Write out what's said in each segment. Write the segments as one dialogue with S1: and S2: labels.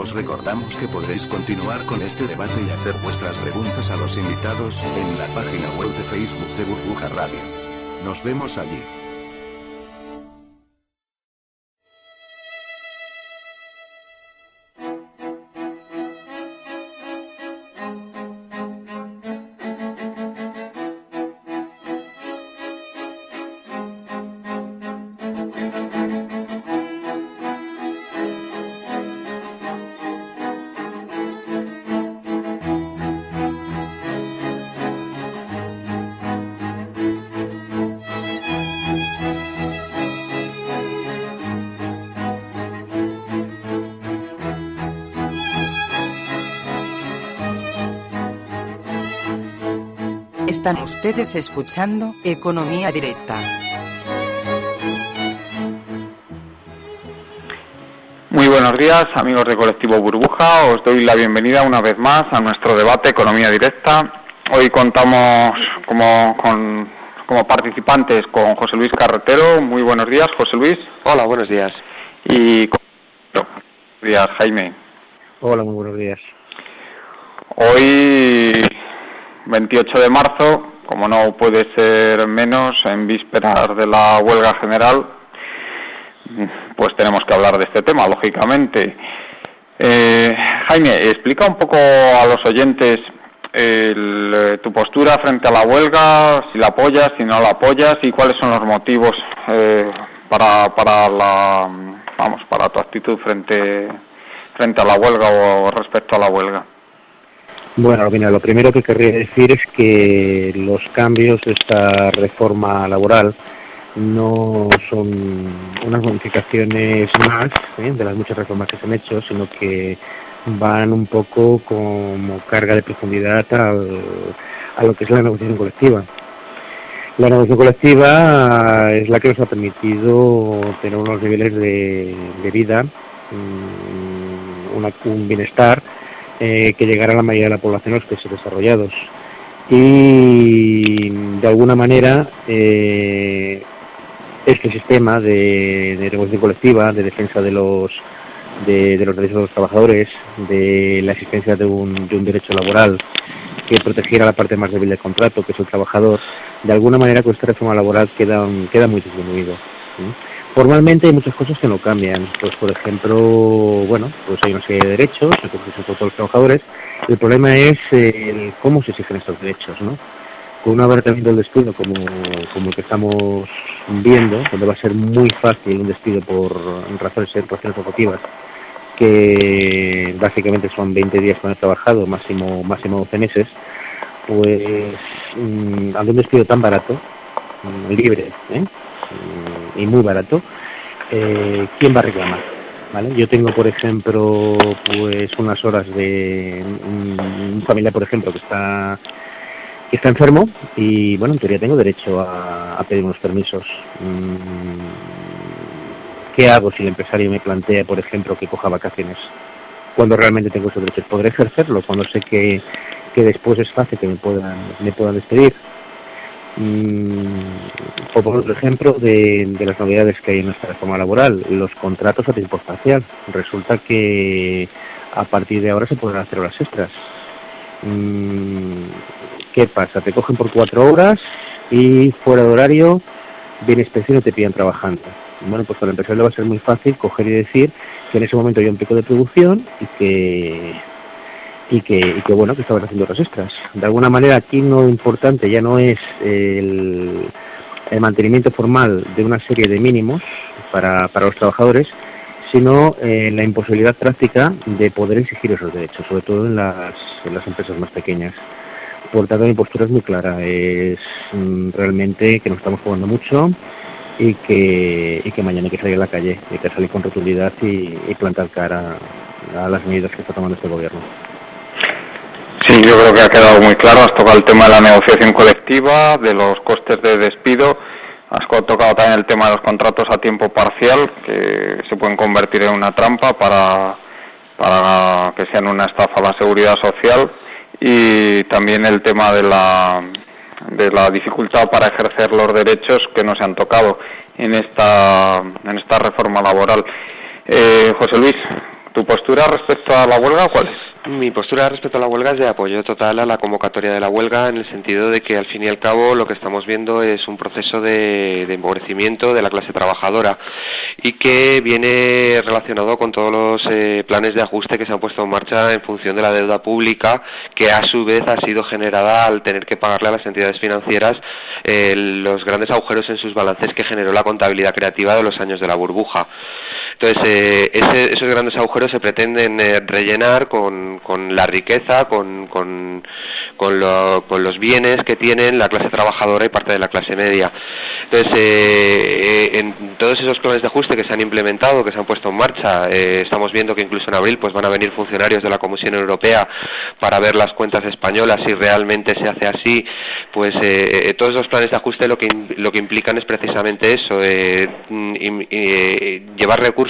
S1: Os recordamos que podréis continuar con este debate y hacer vuestras preguntas a los invitados en la página web de Facebook de Burbuja Radio. Nos vemos allí.
S2: Están ustedes escuchando Economía Directa.
S3: Muy buenos días, amigos de Colectivo Burbuja. Os doy la bienvenida una vez más a nuestro debate Economía Directa. Hoy contamos como participantes con José Luis Carretero. Muy buenos días, José Luis.
S4: Hola, buenos días.
S3: Y buenos días, Jaime.
S5: Hola, muy buenos días.
S3: Hoy, 28 de marzo, como no puede ser menos, en vísperas de la huelga general, pues tenemos que hablar de este tema, lógicamente. Jaime, explica un poco a los oyentes tu postura frente a la huelga, si la apoyas, si no la apoyas, y cuáles son los motivos para tu actitud frente a la huelga o respecto a la huelga.
S5: Bueno, mira, lo primero que querría decir es que los cambios de esta reforma laboral no son unas modificaciones más de las muchas reformas que se han hecho, sino que van un poco como carga de profundidad a lo que es la negociación colectiva. La negociación colectiva es la que nos ha permitido tener unos niveles de vida, un bienestar que llegara a la mayoría de la población en los países desarrollados. Y de alguna manera este sistema de negociación colectiva, de defensa de los derechos de los trabajadores, de la existencia de un derecho laboral que protegiera la parte más débil del contrato, que es el trabajador, de alguna manera con esta reforma laboral queda muy disminuido. Formalmente hay muchas cosas que no cambian, pues por ejemplo, bueno, pues hay una serie de derechos que exigen todos los trabajadores. El problema es cómo se exigen estos derechos, ¿no? Con un abaratamiento del despido como el que estamos viendo, donde va a ser muy fácil un despido por razones objetivas, que básicamente son 20 días con el trabajado, máximo 12 meses, pues ante un despido tan barato, libre, y muy barato, ¿quién va a reclamar? ¿Vale? Yo tengo, por ejemplo, pues unas horas de un familiar, por ejemplo, que está enfermo y, bueno, en teoría tengo derecho a pedir unos permisos. ¿Qué hago si el empresario me plantea, por ejemplo, que coja vacaciones? Cuando realmente tengo esos derechos, ¿podré ejercerlo? Cuando sé que después es fácil que me puedan despedir. O por otro ejemplo de las novedades que hay en nuestra reforma laboral, los contratos a tiempo parcial. Resulta que a partir de ahora se podrán hacer horas extras. ¿Qué pasa? Te cogen por 4 horas y fuera de horario viene inspección y te pillan trabajando. Bueno, pues para el empresario le va a ser muy fácil coger y decir que en ese momento hay un pico de producción y que bueno, que estaban haciendo horas extras. De alguna manera aquí lo importante ya no es el mantenimiento formal de una serie de mínimos para los trabajadores, sino la imposibilidad práctica de poder exigir esos derechos, sobre todo en las empresas más pequeñas. Por tanto, mi postura es muy clara, es realmente que nos estamos jugando mucho y que mañana hay que salir a la calle, hay que salir con rotundidad y plantar cara a las medidas que está tomando este gobierno.
S3: Sí, yo creo que ha quedado muy claro. Has tocado el tema de la negociación colectiva, de los costes de despido. Has tocado también el tema de los contratos a tiempo parcial, que se pueden convertir en una trampa para que sean una estafa a la seguridad social. Y también el tema de la dificultad para ejercer los derechos que no se han tocado en esta reforma laboral. José Luis, ¿Tu postura respecto a la huelga cuál es?
S4: Mi postura respecto a la huelga es de apoyo total a la convocatoria de la huelga, en el sentido de que al fin y al cabo lo que estamos viendo es un proceso de empobrecimiento de la clase trabajadora y que viene relacionado con todos los planes de ajuste que se han puesto en marcha en función de la deuda pública, que a su vez ha sido generada al tener que pagarle a las entidades financieras los grandes agujeros en sus balances que generó la contabilidad creativa de los años de la burbuja. Entonces, esos grandes agujeros se pretenden rellenar con la riqueza, con los bienes que tienen la clase trabajadora y parte de la clase media. Entonces, en todos esos planes de ajuste que se han implementado, que se han puesto en marcha, estamos viendo que incluso en abril pues van a venir funcionarios de la Comisión Europea para ver las cuentas españolas si realmente se hace así. Pues todos esos planes de ajuste lo que implican es precisamente eso, llevar recursos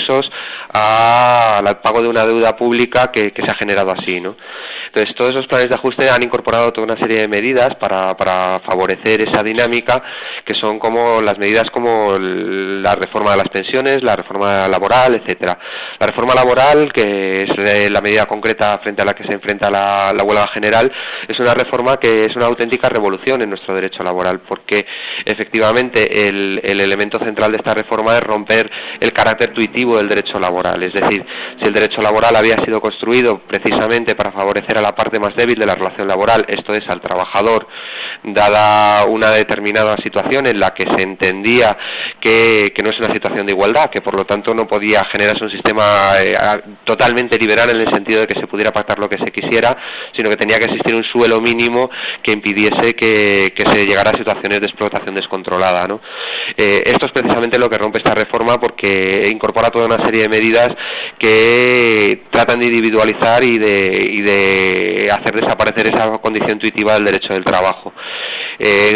S4: al pago de una deuda pública que se ha generado así, ¿no? Entonces, todos esos planes de ajuste han incorporado toda una serie de medidas para favorecer esa dinámica, que son como las medidas como la reforma de las pensiones, la reforma laboral, etcétera. La reforma laboral, que es la medida concreta frente a la que se enfrenta la huelga general, es una reforma que es una auténtica revolución en nuestro derecho laboral, porque efectivamente el elemento central de esta reforma es romper el carácter tuitivo del derecho laboral. Es decir, si el derecho laboral había sido construido precisamente para favorecer a la parte más débil de la relación laboral, esto es, al trabajador, dada una determinada situación en la que se entendía que no es una situación de igualdad, que por lo tanto no podía generarse un sistema totalmente liberal en el sentido de que se pudiera pactar lo que se quisiera, sino que tenía que existir un suelo mínimo que impidiese que se llegara a situaciones de explotación descontrolada, ¿no? Esto es precisamente lo que rompe esta reforma, porque incorpora toda una serie de medidas que tratan de individualizar y de hacer desaparecer esa condición intuitiva del derecho del trabajo.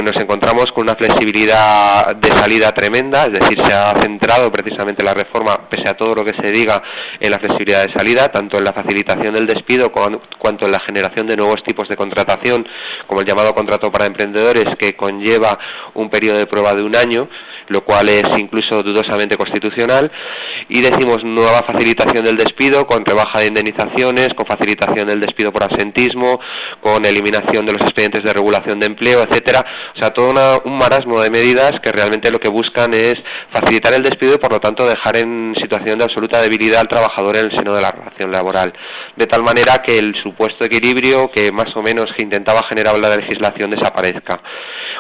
S4: Nos encontramos con una flexibilidad de salida tremenda, es decir, se ha centrado precisamente la reforma, pese a todo lo que se diga, en la flexibilidad de salida, tanto en la facilitación del despido cuanto en la generación de nuevos tipos de contratación, como el llamado contrato para emprendedores, que conlleva un periodo de prueba de 1 año, lo cual es incluso dudosamente constitucional, y decimos nueva facilitación del despido con rebaja de indemnizaciones, con facilitación del despido por absentismo, con eliminación de los expedientes de regulación de empleo, etcétera. O sea, todo un marasmo de medidas que realmente lo que buscan es facilitar el despido y por lo tanto dejar en situación de absoluta debilidad al trabajador en el seno de la relación laboral, de tal manera que el supuesto equilibrio que más o menos que intentaba generar la legislación desaparezca.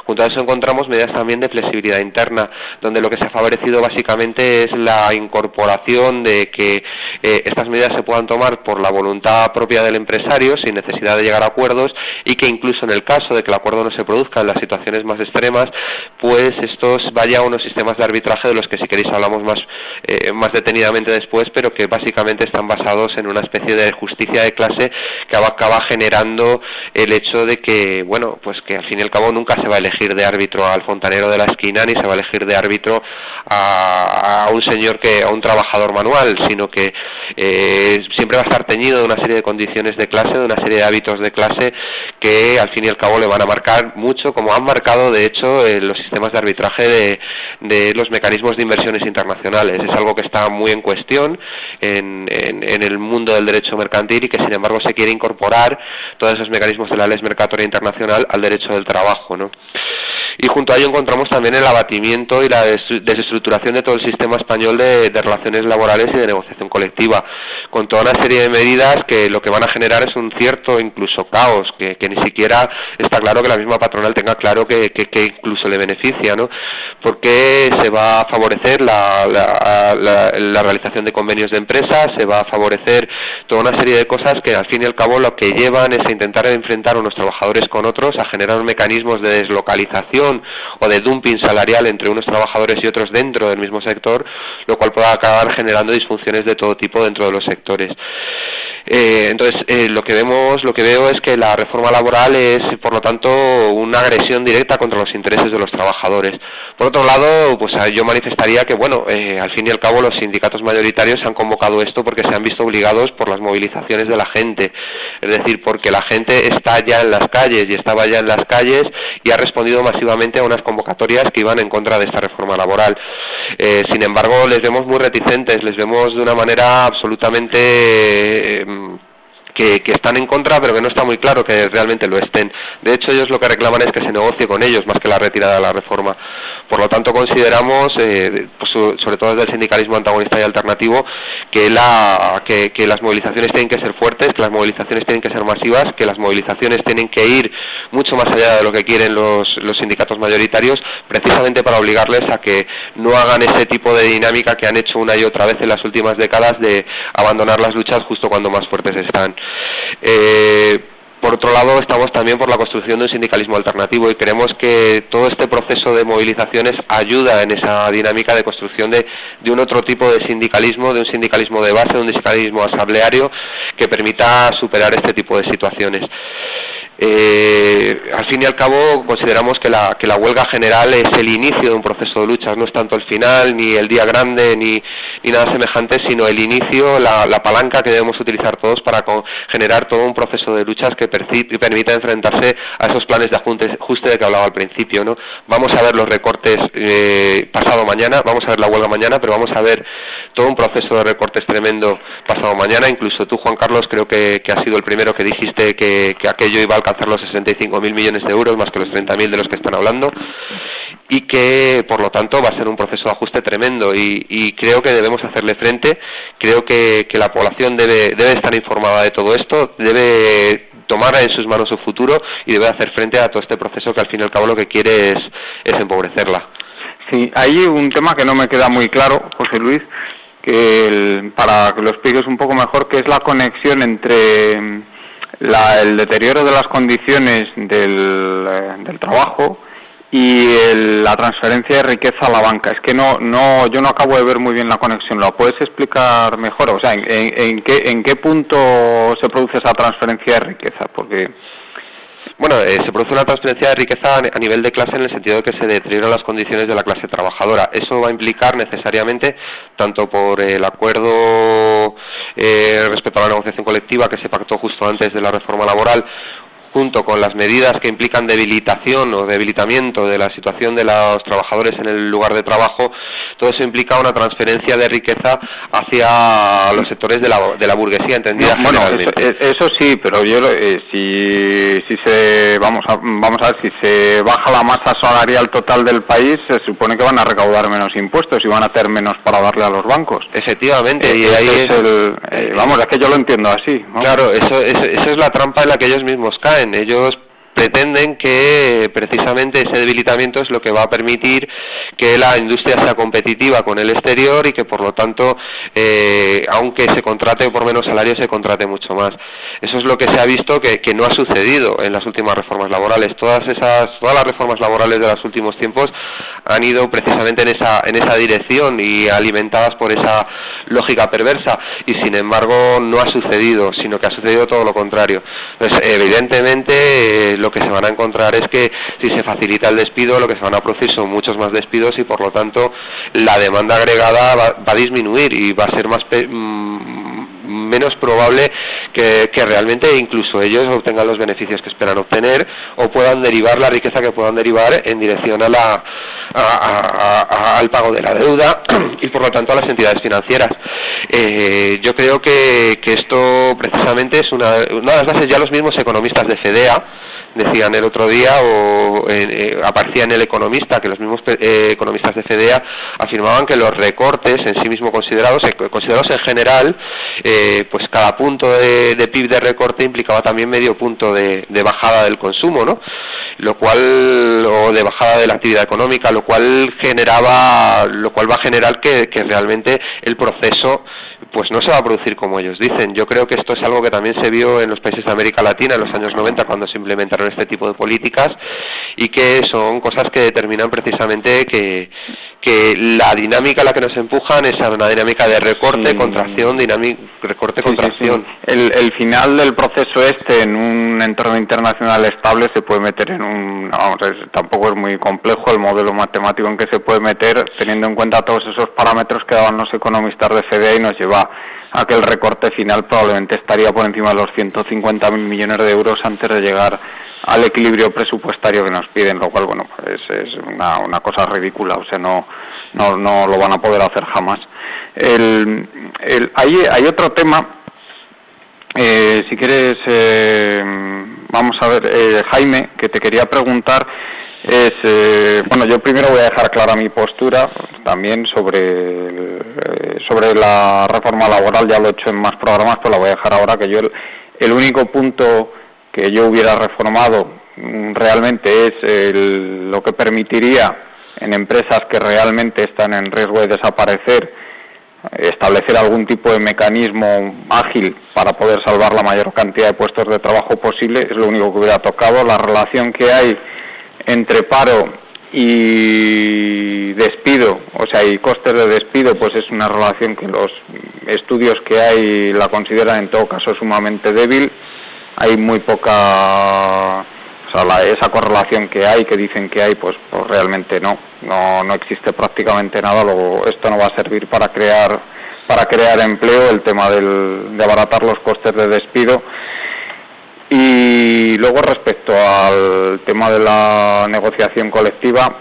S4: Junto a eso encontramos medidas también de flexibilidad interna, donde lo que se ha favorecido básicamente es la incorporación de que estas medidas se puedan tomar por la voluntad propia del empresario sin necesidad de llegar a acuerdos, y que incluso en el caso de que el acuerdo no se produzca en las situaciones más extremas, pues estos vaya a unos sistemas de arbitraje de los que si queréis hablamos más detenidamente después, pero que básicamente están basados en una especie de justicia de clase que acaba generando el hecho de que, bueno, pues que al fin y al cabo nunca se va a elegir de árbitro al fontanero de la esquina, ni se va a elegir de árbitro a un trabajador manual, sino que siempre va a estar teñido de una serie de condiciones de clase, de una serie de hábitos de clase que al fin y al cabo le van a marcar mucho, como han marcado de hecho los sistemas de arbitraje de los mecanismos de inversiones internacionales. Es algo que está muy en cuestión en el mundo del derecho mercantil, y que sin embargo se quiere incorporar todos esos mecanismos de la ley mercatoria internacional al derecho del trabajo, ¿no? Y junto a ello encontramos también el abatimiento y la desestructuración de todo el sistema español de relaciones laborales y de negociación colectiva, con toda una serie de medidas que lo que van a generar es un cierto incluso caos, que ni siquiera está claro que la misma patronal tenga claro que incluso le beneficia, ¿no? Porque se va a favorecer la realización de convenios de empresas, se va a favorecer toda una serie de cosas que al fin y al cabo lo que llevan es a intentar enfrentar a unos trabajadores con otros, a generar mecanismos de deslocalización o de dumping salarial entre unos trabajadores y otros dentro del mismo sector, lo cual puede acabar generando disfunciones de todo tipo dentro de los sectores. Entonces, lo que veo es que la reforma laboral es, por lo tanto, una agresión directa contra los intereses de los trabajadores. Por otro lado, pues yo manifestaría que, bueno, al fin y al cabo los sindicatos mayoritarios han convocado esto porque se han visto obligados por las movilizaciones de la gente. es decir, porque la gente está ya en las calles y estaba ya en las calles y ha respondido masivamente a unas convocatorias que iban en contra de esta reforma laboral. Sin embargo, les vemos muy reticentes, les vemos de una manera absolutamente que están en contra, pero que no está muy claro que realmente lo estén. De hecho, ellos lo que reclaman es que se negocie con ellos más que la retirada de la reforma. Por lo tanto, consideramos, pues, sobre todo desde el sindicalismo antagonista y alternativo, que las movilizaciones tienen que ser fuertes, que las movilizaciones tienen que ser masivas, que las movilizaciones tienen que ir mucho más allá de lo que quieren los sindicatos mayoritarios, precisamente para obligarles a que no hagan ese tipo de dinámica que han hecho una y otra vez en las últimas décadas de abandonar las luchas justo cuando más fuertes están. Por otro lado, estamos también por la construcción de un sindicalismo alternativo y creemos que todo este proceso de movilizaciones ayuda en esa dinámica de construcción de un otro tipo de sindicalismo, de un sindicalismo de base, de un sindicalismo asambleario que permita superar este tipo de situaciones. Al fin y al cabo consideramos que la huelga general es el inicio de un proceso de luchas, no es tanto el final, ni el día grande, ni nada semejante, sino el inicio, la palanca que debemos utilizar todos para generar todo un proceso de luchas que permita enfrentarse a esos planes de ajuste de que hablaba al principio, ¿no? Vamos a ver los recortes pasado mañana, vamos a ver la huelga mañana, pero vamos a ver todo un proceso de recortes tremendo pasado mañana. Incluso tú, Juan Carlos, creo que has sido el primero que dijiste que aquello iba a alcanzar los 65.000 millones de euros, más que los 30.000 de los que están hablando, y que por lo tanto va a ser un proceso de ajuste tremendo y creo que debemos hacerle frente. Creo que la población debe estar informada de todo esto, debe tomar en sus manos su futuro y debe hacer frente a todo este proceso que al fin y al cabo lo que quiere es empobrecerla.
S3: Sí, hay un tema que no me queda muy claro, José Luis, para que lo expliques un poco mejor, que es la conexión entre el deterioro de las condiciones del trabajo y la transferencia de riqueza a la banca. Es que yo no acabo de ver muy bien la conexión. ¿Lo puedes explicar mejor? O sea, ¿en qué punto se produce esa transferencia de riqueza? Porque
S4: bueno, se produce una transferencia de riqueza a nivel de clase en el sentido de que se deterioran las condiciones de la clase trabajadora. Eso va a implicar necesariamente, tanto por el acuerdo respecto a la negociación colectiva que se pactó justo antes de la reforma laboral, junto con las medidas que implican debilitación o debilitamiento de la situación de los trabajadores en el lugar de trabajo, todo eso implica una transferencia de riqueza hacia los sectores de la burguesía entendida generalmente.
S3: Eso sí, pero yo si se vamos a ver, si se baja la masa salarial total del país, se supone que van a recaudar menos impuestos y van a tener menos para darle a los bancos.
S4: Efectivamente, y
S3: ahí es que yo lo entiendo así, ¿no?
S4: Claro, eso es la trampa en la que ellos mismos caen. Ellos pretenden que precisamente ese debilitamiento es lo que va a permitir que la industria sea competitiva con el exterior y que por lo tanto aunque se contrate por menos salario se contrate mucho más. Eso es lo que se ha visto que no ha sucedido en las últimas reformas laborales. Todas las reformas laborales de los últimos tiempos han ido precisamente en esa dirección y alimentadas por esa lógica perversa, y sin embargo no ha sucedido, sino que ha sucedido todo lo contrario. Entonces, evidentemente lo que se van a encontrar es que si se facilita el despido, lo que se van a producir son muchos más despidos y por lo tanto la demanda agregada va a disminuir y va a ser menos probable que realmente incluso ellos obtengan los beneficios que esperan obtener o puedan derivar la riqueza que puedan derivar en dirección al pago de la deuda y por lo tanto a las entidades financieras. Yo creo que esto precisamente es una de las bases. Ya los mismos economistas de FEDEA decían el otro día, aparecía en El Economista, que los mismos economistas de FEDEA afirmaban que los recortes en sí mismos considerados en general, pues cada punto de PIB de recorte implicaba también medio punto de bajada del consumo, ¿no? O de bajada de la actividad económica, lo cual va a generar que realmente el proceso pues no se va a producir como ellos dicen. Yo creo que esto es algo que también se vio en los países de América Latina en los años 90 cuando se implementaron este tipo de políticas y que son cosas que determinan precisamente que que la dinámica a la que nos empujan es a una dinámica de recorte, contracción, recorte, contracción.
S3: El final del proceso en un entorno internacional estable se puede meter tampoco es muy complejo el modelo matemático en que se puede meter, teniendo en cuenta todos esos parámetros que daban los economistas de FDA, y nos lleva a que el recorte final probablemente estaría por encima de los 150.000 millones de euros antes de llegar al equilibrio presupuestario que nos piden, lo cual, bueno, pues es una cosa ridícula, o sea, no lo van a poder hacer jamás. Hay otro tema, si quieres, vamos a ver, Jaime, que te quería preguntar, bueno, yo primero voy a dejar clara mi postura también sobre la reforma laboral, ya lo he hecho en más programas, pero la voy a dejar ahora, que yo el único punto que yo hubiera reformado realmente es lo que permitiría en empresas que realmente están en riesgo de desaparecer establecer algún tipo de mecanismo ágil para poder salvar la mayor cantidad de puestos de trabajo posible, es lo único que hubiera tocado. La relación que hay entre paro y despido, o sea, y costes de despido, pues es una relación que los estudios que hay la consideran en todo caso sumamente débil. Hay muy poca, o sea, esa correlación que hay, que dicen que hay, pues realmente no existe prácticamente nada. Luego esto no va a servir para crear empleo, el tema de abaratar los costes de despido. Y luego respecto al tema de la negociación colectiva,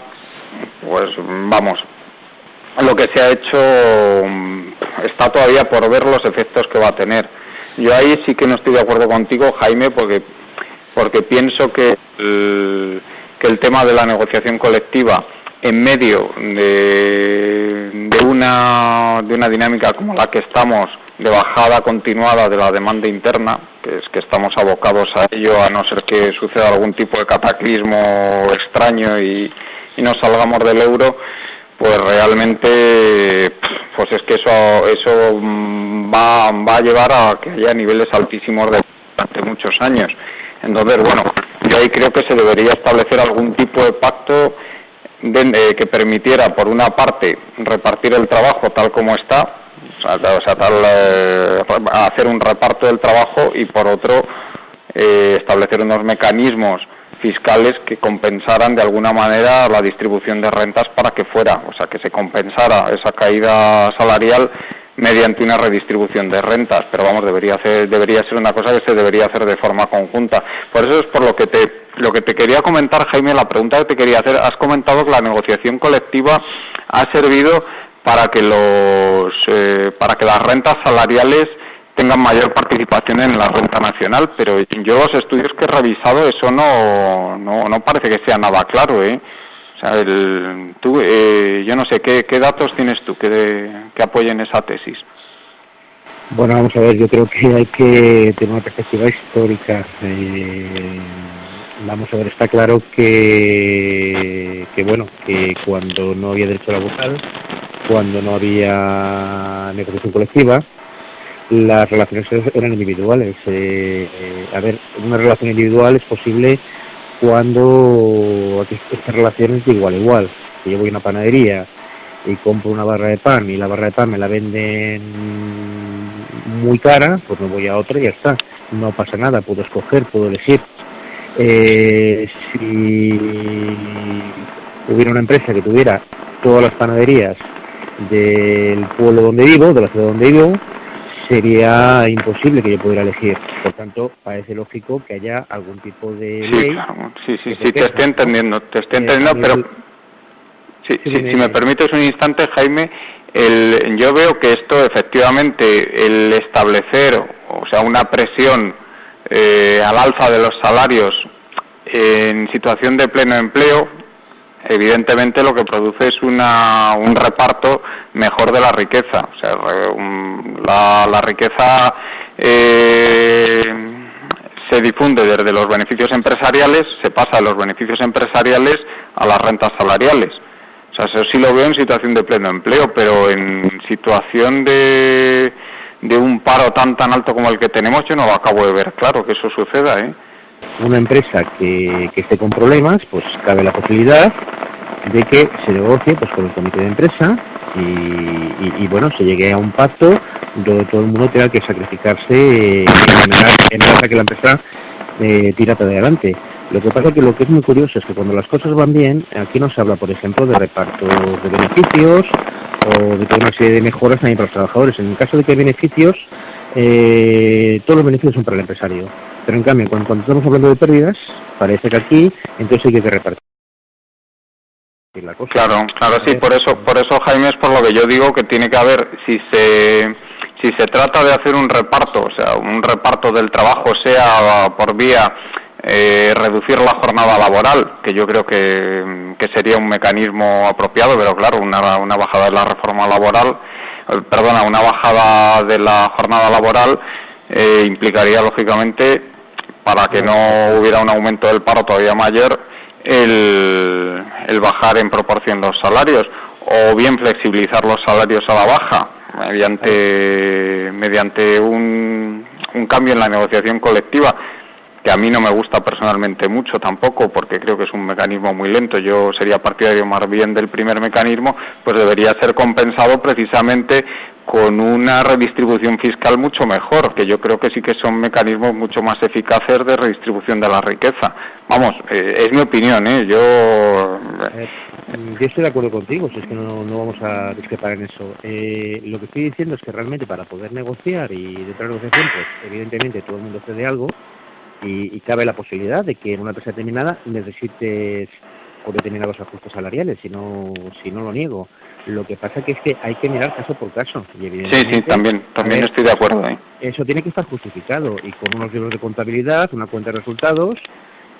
S3: pues vamos, lo que se ha hecho está todavía por ver los efectos que va a tener. Yo ahí sí que no estoy de acuerdo contigo, Jaime, porque pienso que el tema de la negociación colectiva en medio de una dinámica como la que estamos, de bajada continuada de la demanda interna, que es que estamos abocados a ello, a no ser que suceda algún tipo de cataclismo extraño y nos salgamos del euro, pues realmente pues es que eso va a llevar a que haya niveles altísimos durante muchos años. Entonces, bueno, yo ahí creo que se debería establecer algún tipo de pacto que permitiera, por una parte, repartir el trabajo tal como está, hacer un reparto del trabajo, y por otro, establecer unos mecanismos fiscales que compensaran de alguna manera la distribución de rentas para que fuera, o sea, que se compensara esa caída salarial mediante una redistribución de rentas, pero vamos, debería ser una cosa que se debería hacer de forma conjunta. Por eso es por lo que te quería comentar, Jaime, la pregunta que te quería hacer. Has comentado que la negociación colectiva ha servido para que las rentas salariales tengan mayor participación en la renta nacional, pero yo los estudios que he revisado, eso no parece que sea nada claro, ¿eh? O sea, yo no sé, ¿qué datos tienes tú que apoyen esa tesis?
S5: Bueno, vamos a ver, yo creo que hay que tener una perspectiva histórica. Vamos a ver, está claro que cuando no había derecho laboral, cuando no había negociación colectiva, las relaciones eran individuales. A ver, una relación individual es posible cuando estas relaciones de igual a igual. Si yo voy a una panadería y compro una barra de pan y la barra de pan me la venden muy cara, pues me voy a otra y ya está. No pasa nada, puedo escoger, puedo elegir. Si hubiera una empresa que tuviera todas las panaderías del pueblo donde vivo, de la ciudad donde vivo, sería imposible que yo pudiera elegir. Por tanto, parece lógico que haya algún tipo de ley.
S3: Claro. Sí, te estoy entendiendo, pero si me permites un instante, Jaime, yo veo que esto efectivamente, el establecer, o sea, una presión al alza de los salarios en situación de pleno empleo, evidentemente lo que produce es un reparto mejor de la riqueza. O sea, la riqueza se difunde desde los beneficios empresariales, se pasa de los beneficios empresariales a las rentas salariales. O sea, eso sí lo veo en situación de pleno empleo, pero en situación de un paro tan alto como el que tenemos, yo no lo acabo de ver claro que eso suceda, ¿eh?
S5: Una empresa que esté con problemas, pues cabe la posibilidad de que se negocie pues con el comité de empresa y bueno, se llegue a un pacto donde todo el mundo tenga que sacrificarse en aras a que la empresa tira para adelante. Lo que pasa es que lo que es muy curioso es que cuando las cosas van bien, aquí no se habla, por ejemplo, de reparto de beneficios o de toda una serie de mejoras también para los trabajadores. En el caso de que hay beneficios, todos los beneficios son para el empresario. Pero en cambio, cuando estamos hablando de pérdidas, parece que aquí entonces hay que repartir la cosa.
S3: Claro, sí, por eso Jaime, es por lo que yo digo que tiene que haber, si se trata de hacer un reparto, o sea, un reparto del trabajo, sea por vía reducir la jornada laboral, que yo creo que sería un mecanismo apropiado, pero claro, una bajada de la reforma laboral, una bajada de la jornada laboral implicaría lógicamente, para que no hubiera un aumento del paro todavía mayor, el bajar en proporción los salarios, o bien flexibilizar los salarios a la baja mediante un cambio en la negociación colectiva, que a mí no me gusta personalmente mucho tampoco, porque creo que es un mecanismo muy lento. Yo sería partidario más bien del primer mecanismo, pues debería ser compensado precisamente con una redistribución fiscal mucho mejor, que yo creo que sí que son mecanismos mucho más eficaces de redistribución de la riqueza. Vamos, es mi opinión, yo
S5: estoy de acuerdo contigo, si es que no vamos a discrepar en eso. Lo que estoy diciendo es que realmente para poder negociar y dentro de la negociación, pues evidentemente todo el mundo cede algo, y cabe la posibilidad de que en una empresa determinada necesites por determinados ajustes salariales, si no lo niego. Lo que pasa que es que hay que mirar caso por caso. Y
S3: sí, también estoy de acuerdo ahí.
S5: Eso tiene que estar justificado y con unos libros de contabilidad, una cuenta de resultados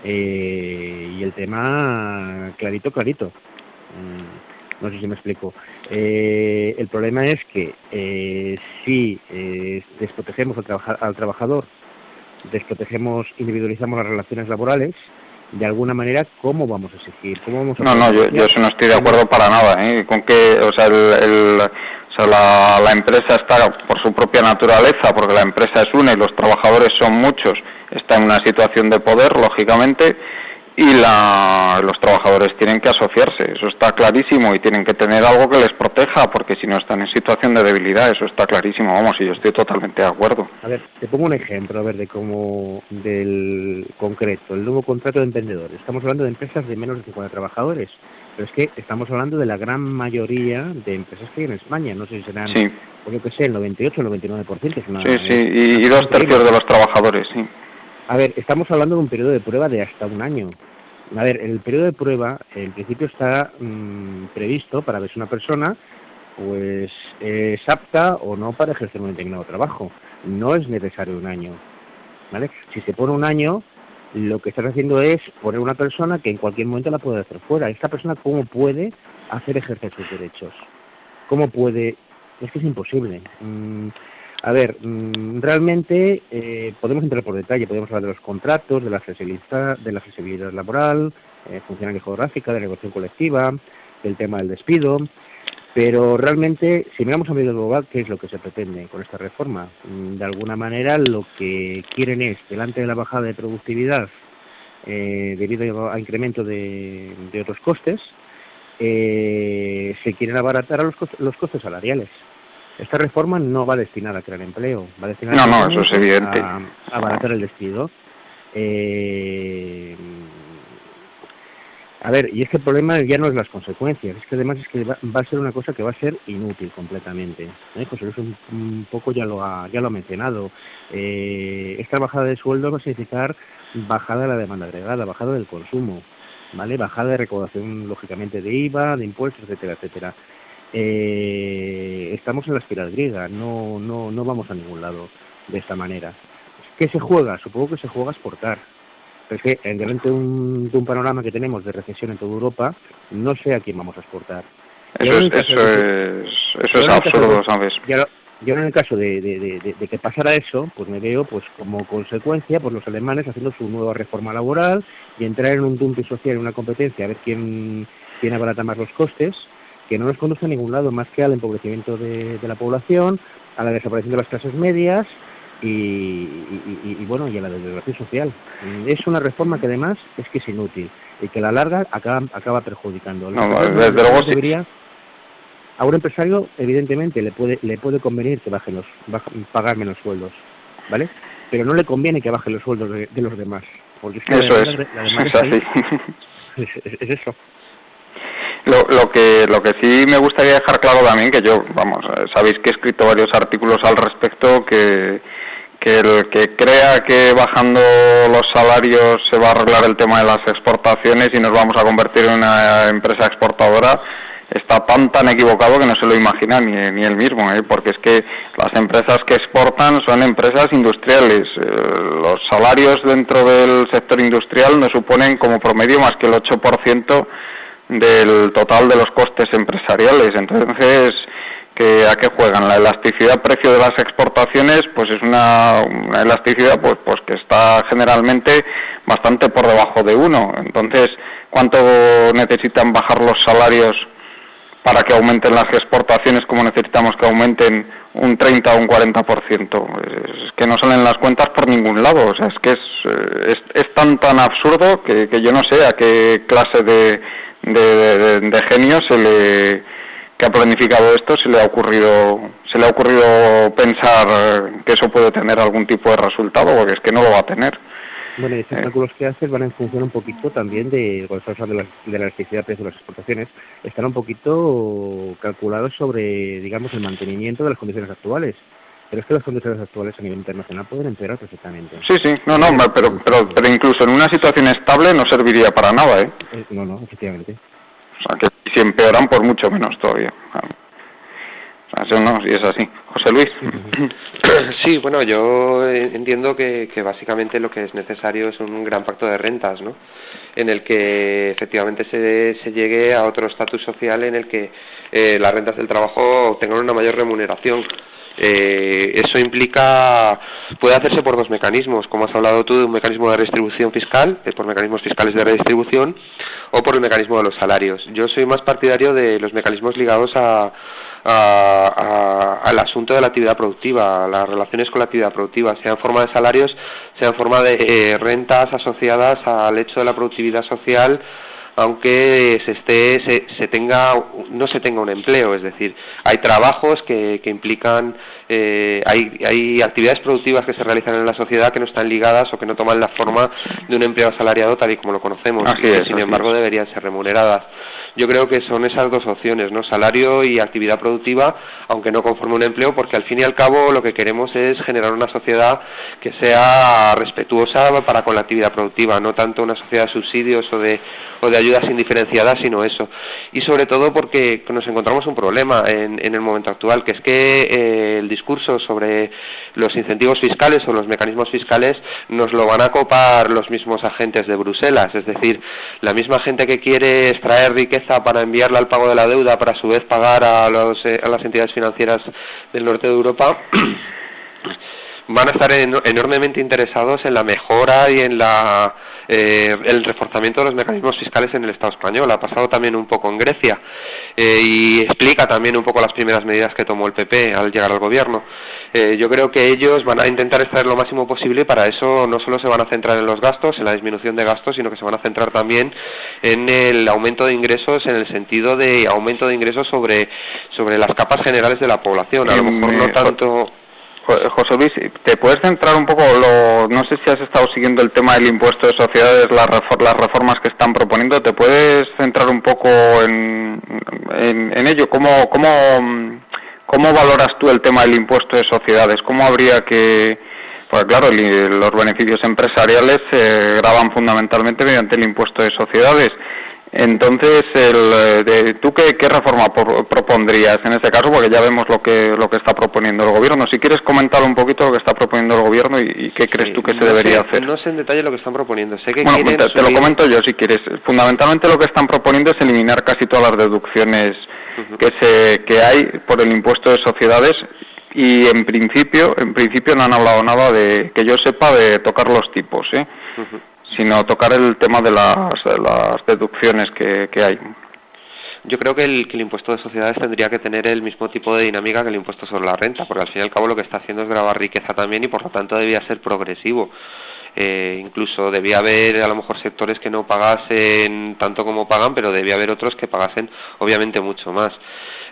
S5: y el tema clarito. No sé si me explico. El problema es que si desprotegemos al trabajador, desprotegemos, individualizamos las relaciones laborales, de alguna manera, ¿cómo vamos a exigir?
S3: Yo eso no estoy de acuerdo para nada, con que, la empresa está por su propia naturaleza, porque la empresa es una y los trabajadores son muchos, está en una situación de poder, lógicamente, y los trabajadores tienen que asociarse, eso está clarísimo, y tienen que tener algo que les proteja, porque si no están en situación de debilidad, eso está clarísimo, y yo estoy totalmente de acuerdo.
S5: A ver, te pongo un ejemplo, del concreto, el nuevo contrato de emprendedores. Estamos hablando de empresas de menos de 50 trabajadores, pero es que estamos hablando de la gran mayoría de empresas que hay en España, no sé si serán, pues yo que sé, el 98 o el 99%. Es una,
S3: y 2/3 de los trabajadores, sí.
S5: A ver, estamos hablando de un periodo de prueba de hasta un año. A ver, el periodo de prueba, en principio está previsto para ver si una persona pues es apta o no para ejercer un determinado trabajo. No es necesario un año, ¿vale? Si se pone un año, lo que estás haciendo es poner una persona que en cualquier momento la puede hacer fuera. ¿Esta persona cómo puede ejercer sus derechos? ¿Cómo puede? Es que es imposible. Realmente podemos entrar por detalle, podemos hablar de los contratos, de la flexibilidad laboral, funcionaria geográfica, de la negociación colectiva, del tema del despido, pero realmente, si miramos a medida global, ¿qué es lo que se pretende con esta reforma? De alguna manera lo que quieren es, delante de la bajada de productividad debido a incremento de otros costes, se quieren abaratar a los costes salariales. Esta reforma no va destinada a crear empleo, va destinada
S3: eso es evidente.
S5: a abaratar el despido. Y es que el problema ya no es las consecuencias, es que además es que va a ser una cosa que va a ser inútil completamente. José Luis un poco ya lo ha mencionado. Esta bajada de sueldo va a significar bajada de la demanda agregada, bajada del consumo, ¿vale? Bajada de recaudación, lógicamente, de IVA, de impuestos, etcétera. Estamos en la espiral griega, no vamos a ningún lado de esta manera. ¿Qué se juega? Supongo que se juega a exportar. Pero es que delante de un panorama que tenemos de recesión en toda Europa, no sé a quién vamos a exportar.
S3: Eso es absurdo, ¿sabes?
S5: Yo en el caso de que pasara eso, pues me veo pues como consecuencia pues los alemanes haciendo su nueva reforma laboral y entrar en un dumping social, en una competencia, a ver quién abarata más los costes, que no nos conduce a ningún lado más que al empobrecimiento de la población, a la desaparición de las clases medias y bueno, y a la desregulación social. Es una reforma que además es que es inútil y que a la larga acaba perjudicando.
S3: Desde luego sí.
S5: A un empresario, evidentemente, le puede convenir que pagar menos sueldos, ¿vale? Pero no le conviene que bajen los sueldos de los demás, porque es que
S3: eso es así.
S5: Es eso.
S3: Lo que sí me gustaría dejar claro también, que yo, vamos, sabéis que he escrito varios artículos al respecto, que el que crea que bajando los salarios se va a arreglar el tema de las exportaciones y nos vamos a convertir en una empresa exportadora, está tan equivocado que no se lo imagina ni él mismo, porque es que las empresas que exportan son empresas industriales. Los salarios dentro del sector industrial no suponen como promedio más que el 8% del total de los costes empresariales. Entonces, ¿a qué juegan? La elasticidad precio de las exportaciones pues es una elasticidad pues que está generalmente bastante por debajo de 1. Entonces, ¿cuánto necesitan bajar los salarios para que aumenten las exportaciones como necesitamos que aumenten un 30 o un 40%? Es que no salen las cuentas por ningún lado. O sea, es que es tan absurdo que yo no sé a qué clase de genio que ha planificado esto se le ha ocurrido pensar que eso puede tener algún tipo de resultado, porque es que no lo va a tener.
S5: Bueno, y estos cálculos que haces van en función un poquito también de, cuando estamos hablando de la elasticidad de las exportaciones, están un poquito calculados sobre, digamos, el mantenimiento de las condiciones actuales. Pero es que las condiciones actuales a nivel internacional pueden empeorar perfectamente.
S3: Sí, pero incluso en una situación estable no serviría para nada, ¿eh?
S5: No, efectivamente.
S3: O sea, que si empeoran, por mucho menos todavía. O sea, eso no, si es así. José Luis.
S4: Sí, bueno, yo entiendo que básicamente lo que es necesario es un gran pacto de rentas, ¿no? En el que efectivamente se llegue a otro estatus social en el que las rentas del trabajo tengan una mayor remuneración. Eso puede hacerse por dos mecanismos, como has hablado tú, de un mecanismo de redistribución fiscal, por mecanismos fiscales de redistribución, o por el mecanismo de los salarios. Yo soy más partidario de los mecanismos ligados al asunto de la actividad productiva, las relaciones con la actividad productiva, sea en forma de salarios, sea en forma de rentas asociadas al hecho de la productividad social, aunque no se tenga un empleo. Es decir, hay trabajos que implican, hay actividades productivas que se realizan en la sociedad que no están ligadas o que no toman la forma de un empleo asalariado tal y como lo conocemos, sin embargo deberían ser remuneradas. Yo creo que son esas dos opciones, ¿no? Salario y actividad productiva, aunque no conforme un empleo, porque al fin y al cabo lo que queremos es generar una sociedad que sea respetuosa para con la actividad productiva, no tanto una sociedad de subsidios o de ayudas indiferenciadas, sino eso. Y sobre todo porque nos encontramos un problema en el momento actual, que es que el discurso sobre los incentivos fiscales o los mecanismos fiscales nos lo van a copar los mismos agentes de Bruselas, es decir, la misma gente que quiere extraer riqueza para enviarla al pago de la deuda para a su vez pagar a las entidades financieras del norte de Europa van a estar enormemente interesados en la mejora y en el reforzamiento de los mecanismos fiscales en el Estado español. Ha pasado también un poco en Grecia y explica también un poco las primeras medidas que tomó el PP al llegar al gobierno. Yo creo que ellos van a intentar extraer lo máximo posible y para eso no solo se van a centrar en los gastos, en la disminución de gastos, sino que se van a centrar también en el aumento de ingresos, en el sentido de aumento de ingresos sobre las capas generales de la población. A lo mejor no tanto...
S3: José Luis, ¿te puedes centrar un poco, no sé si has estado siguiendo el tema del impuesto de sociedades, las reformas que están proponiendo, ¿te puedes centrar un poco en ello? ¿Cómo valoras tú el tema del impuesto de sociedades? ¿Cómo habría que...? Pues claro, los beneficios empresariales se gravan fundamentalmente mediante el impuesto de sociedades. Entonces, ¿tú qué reforma propondrías en este caso? Porque ya vemos lo que está proponiendo el gobierno. Si quieres comentar un poquito lo que está proponiendo el gobierno y qué crees tú que se debería hacer.
S4: No sé en detalle lo que están proponiendo. Sé que
S3: te lo comento yo si quieres. Fundamentalmente lo que están proponiendo es eliminar casi todas las deducciones que hay por el impuesto de sociedades. Y en principio no han hablado nada de, que yo sepa, de tocar los tipos, sino tocar el tema de las deducciones que hay.
S4: Yo creo que el impuesto de sociedades tendría que tener el mismo tipo de dinámica que el impuesto sobre la renta, porque al fin y al cabo lo que está haciendo es gravar riqueza también y por lo tanto debía ser progresivo. Incluso debía haber a lo mejor sectores que no pagasen tanto como pagan, pero debía haber otros que pagasen obviamente mucho más.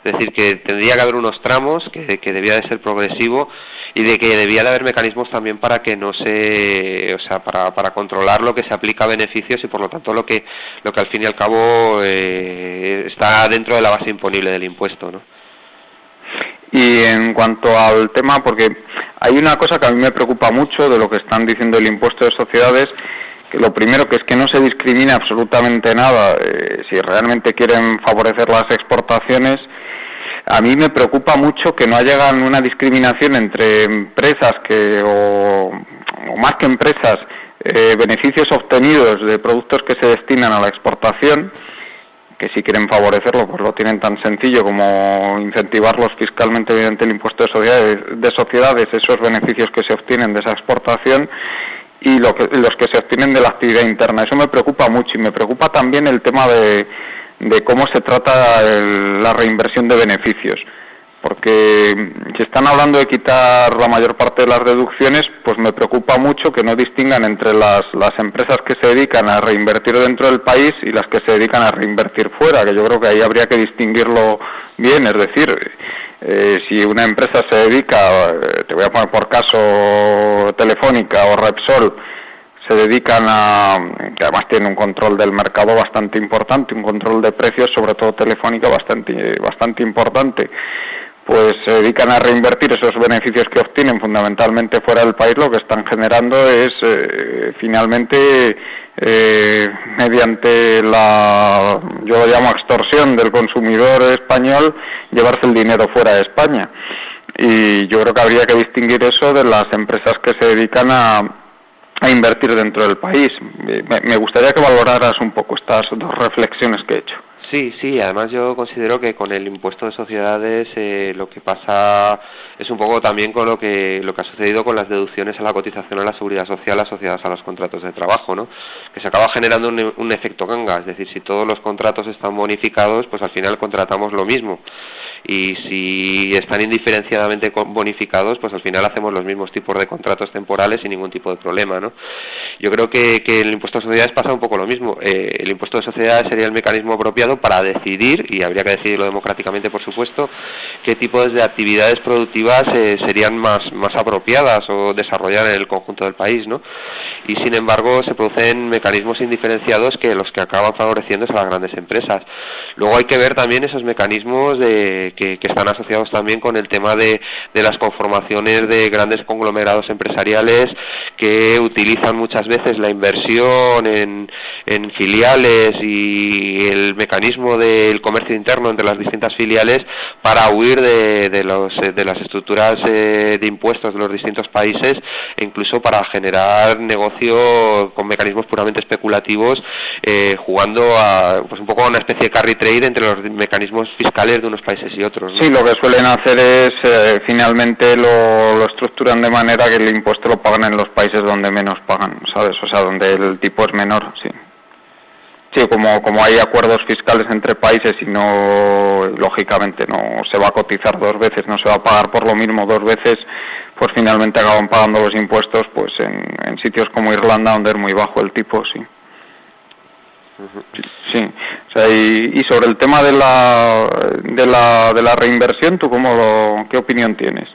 S4: Es decir, que tendría que haber unos tramos que debía de ser progresivo y de que debía de haber mecanismos también para que no se, o sea, para controlar lo que se aplica a beneficios y por lo tanto lo que al fin y al cabo está dentro de la base imponible del impuesto, ¿no?
S3: Y en cuanto al tema, porque hay una cosa que a mí me preocupa mucho de lo que están diciendo el impuesto de sociedades, que lo primero que es que no se discrimina absolutamente nada. Si realmente quieren favorecer las exportaciones, a mí me preocupa mucho que no haya una discriminación entre empresas o más que empresas, beneficios obtenidos de productos que se destinan a la exportación, que si quieren favorecerlo pues lo tienen tan sencillo como incentivarlos fiscalmente mediante el impuesto de sociedades, esos beneficios que se obtienen de esa exportación y los que se obtienen de la actividad interna. Eso me preocupa mucho y me preocupa también el tema de cómo se trata la reinversión de beneficios, porque si están hablando de quitar la mayor parte de las deducciones, pues me preocupa mucho que no distingan entre las empresas que se dedican a reinvertir dentro del país y las que se dedican a reinvertir fuera, que yo creo que ahí habría que distinguirlo bien. Es decir, si una empresa se dedica, te voy a poner por caso Telefónica o Repsol, se dedican que además tienen un control del mercado bastante importante, un control de precios, sobre todo Telefónica, bastante importante, pues se dedican a reinvertir esos beneficios que obtienen fundamentalmente fuera del país. Lo que están generando es finalmente mediante yo lo llamo extorsión del consumidor español, llevarse el dinero fuera de España. Y yo creo que habría que distinguir eso de las empresas que se dedican a invertir dentro del país. Me gustaría que valoraras un poco estas dos reflexiones que he hecho.
S4: Sí, además yo considero que con el impuesto de sociedades lo que pasa es un poco también con lo que ha sucedido con las deducciones a la cotización a la seguridad social asociadas a los contratos de trabajo, ¿no? Que se acaba generando un efecto ganga, es decir, si todos los contratos están bonificados, pues al final contratamos lo mismo. Y si están indiferenciadamente bonificados, pues al final hacemos los mismos tipos de contratos temporales sin ningún tipo de problema, ¿no? Yo creo que el impuesto de sociedades pasa un poco lo mismo. El impuesto de sociedades sería el mecanismo apropiado para decidir, y habría que decidirlo democráticamente, por supuesto, qué tipos de actividades productivas serían más apropiadas o desarrollar en el conjunto del país, ¿no? Y sin embargo se producen mecanismos indiferenciados que los que acaban favoreciendo es a las grandes empresas. Luego hay que ver también esos mecanismos que están asociados también con el tema de las conformaciones de grandes conglomerados empresariales que utilizan muchas veces la inversión en filiales y el mecanismo del comercio interno entre las distintas filiales para huir de las estructuras de impuestos de los distintos países e incluso para generar negocio con mecanismos puramente especulativos, jugando a pues un poco una especie de carry trade entre los mecanismos fiscales de unos países y otros, ¿no?
S3: Sí, lo que suelen hacer es finalmente lo estructuran de manera que el impuesto lo pagan en los países donde menos pagan, ¿sabes? O sea, donde el tipo es menor, sí. Sí, como hay acuerdos fiscales entre países y no, lógicamente no se va a cotizar dos veces, no se va a pagar por lo mismo dos veces, pues finalmente acaban pagando los impuestos pues en sitios como Irlanda, donde es muy bajo el tipo, sí. Sí, o sea, y sobre el tema de la reinversión, ¿tú qué opinión tienes?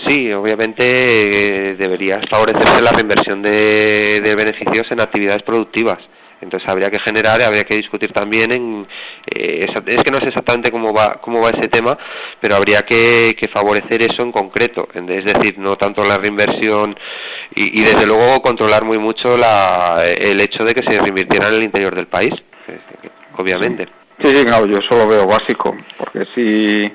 S4: Sí, obviamente debería favorecerse la reinversión de beneficios en actividades productivas. Entonces habría que discutir también es que no sé exactamente cómo va ese tema, pero habría que favorecer eso en concreto, es decir, no tanto la reinversión y desde luego controlar muy mucho el hecho de que se reinvirtiera en el interior del país, obviamente.
S3: Sí, claro, yo eso lo veo básico, porque si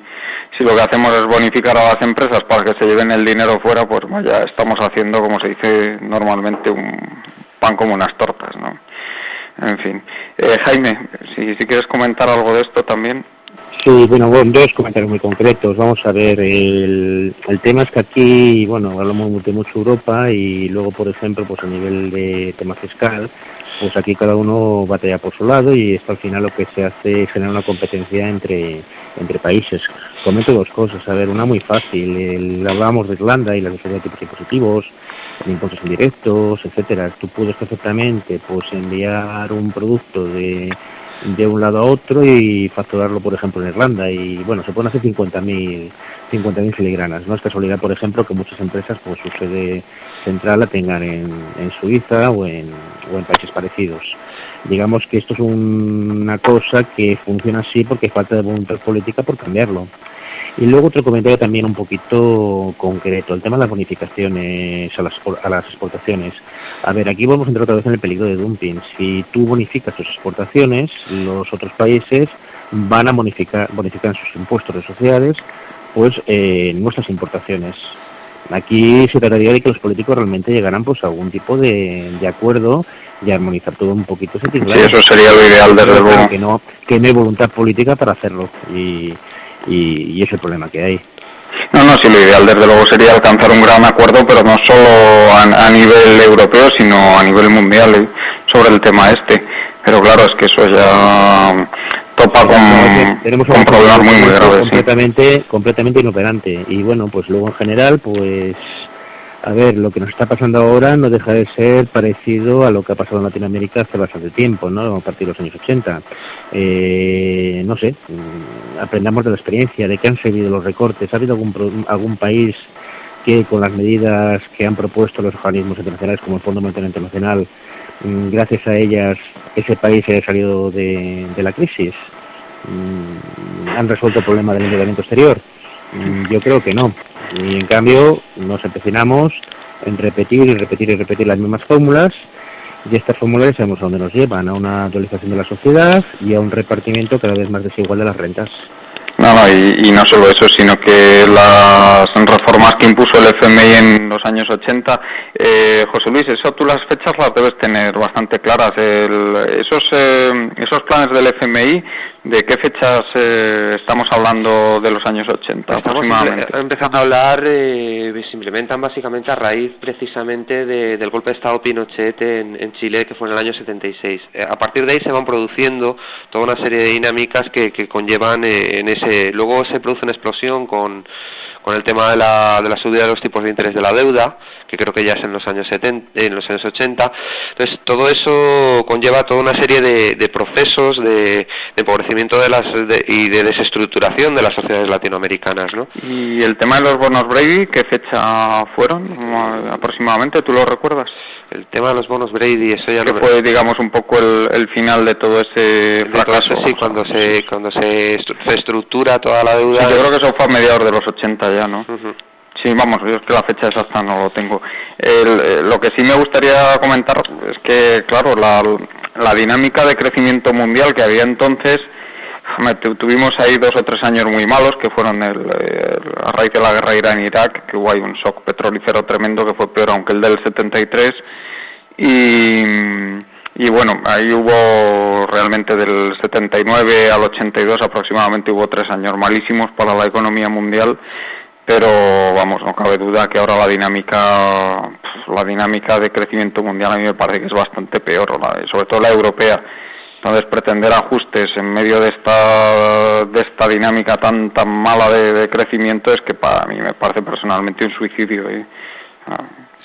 S3: lo que hacemos es bonificar a las empresas para que se lleven el dinero fuera, pues ya estamos haciendo, como se dice normalmente, un pan como unas tortas, ¿no? En fin. Jaime, si quieres comentar algo de esto también.
S5: Sí, bueno, dos comentarios muy concretos. Vamos a ver, el tema es que aquí, bueno, hablamos de mucho Europa y luego, por ejemplo, pues a nivel de tema fiscal, pues aquí cada uno batalla por su lado y esto al final lo que se hace es generar una competencia entre países. Comento dos cosas, a ver, una muy fácil, hablábamos de Irlanda y la reducción de tipos impositivos, de impuestos indirectos, etcétera. Tú puedes perfectamente pues enviar un producto de un lado a otro y facturarlo, por ejemplo, en Irlanda y, bueno, se pueden hacer 50.000 filigranas. No es casualidad, por ejemplo, que muchas empresas pues su sede central la tengan en Suiza o en países parecidos. Digamos que esto es una cosa que funciona así porque hay falta de voluntad política por cambiarlo. Y luego otro comentario también un poquito concreto, el tema de las bonificaciones a las exportaciones. A ver, aquí vamos a entrar otra vez en el peligro de dumping. Si tú bonificas tus exportaciones, los otros países van a bonificar sus impuestos sociales, pues nuestras importaciones. Aquí se trataría de que los políticos realmente llegaran pues a algún tipo de acuerdo y armonizar todo un poquito ese tinglado.
S3: Sí, eso sería lo ideal, desde luego.
S5: Que no hay voluntad política para hacerlo y es el problema que hay.
S3: No, sí, lo ideal desde luego sería alcanzar un gran acuerdo, pero no solo a nivel europeo, sino a nivel mundial sobre el tema este. Pero claro, es que eso ya topa con problemas muy graves.
S5: Completamente inoperante. Y bueno, pues luego en general, pues a ver, lo que nos está pasando ahora no deja de ser parecido a lo que ha pasado en Latinoamérica hace bastante tiempo, ¿no? A partir de los años 80. No sé, aprendamos de la experiencia, de qué han servido los recortes. ¿Ha habido algún país que con las medidas que han propuesto los organismos internacionales como el Fondo Monetario Internacional, gracias a ellas, ese país haya salido de la crisis? ¿Han resuelto el problema del endeudamiento exterior? Yo creo que no. Y en cambio nos empecinamos en repetir las mismas fórmulas, y estas fórmulas sabemos a dónde nos llevan, a una dualización de la sociedad y a un repartimiento cada vez más desigual de las rentas.
S3: Y no solo eso, sino que las reformas que impuso el FMI en los años 80, José Luis, eso tú las fechas las debes tener bastante claras. Esos planes del FMI, ¿de qué fechas estamos hablando de los años 80 aproximadamente?
S4: Estamos empezando a hablar, se implementan básicamente a raíz precisamente del golpe de Estado Pinochet en Chile, que fue en el año 76. A partir de ahí se van produciendo toda una serie de dinámicas que conllevan en ese. Luego se produce una explosión con el tema de la subida de los tipos de interés de la deuda, que creo que ya es en los años 80. Entonces todo eso conlleva toda una serie de procesos de empobrecimiento y de desestructuración de las sociedades latinoamericanas, ¿no?
S3: Y el tema de los bonos Brady, ¿qué fecha fueron aproximadamente? ¿Tú lo recuerdas?
S4: El tema de los bonos Brady, eso ya
S3: que no fue, digamos, un poco el final de todo ese fracaso.
S4: Sí, cuando se estructura toda la deuda.
S3: Sí, yo creo que eso fue a mediados de los 80 ya, ¿no? Uh-huh. Sí, vamos, yo es que la fecha exacta no lo tengo. Lo que sí me gustaría comentar es que, claro, la dinámica de crecimiento mundial que había entonces, tuvimos ahí 2 o 3 años muy malos, que fueron a raíz de la guerra Irán-Irak, que hubo ahí un shock petrolífero tremendo que fue peor aunque el del 73, y bueno, ahí hubo realmente del 79 al 82 aproximadamente, hubo 3 años malísimos para la economía mundial, pero vamos, no cabe duda que ahora la dinámica de crecimiento mundial a mí me parece que es bastante peor, sobre todo la europea. Entonces pretender ajustes en medio de esta dinámica tan mala de crecimiento es que para mí me parece personalmente un suicidio.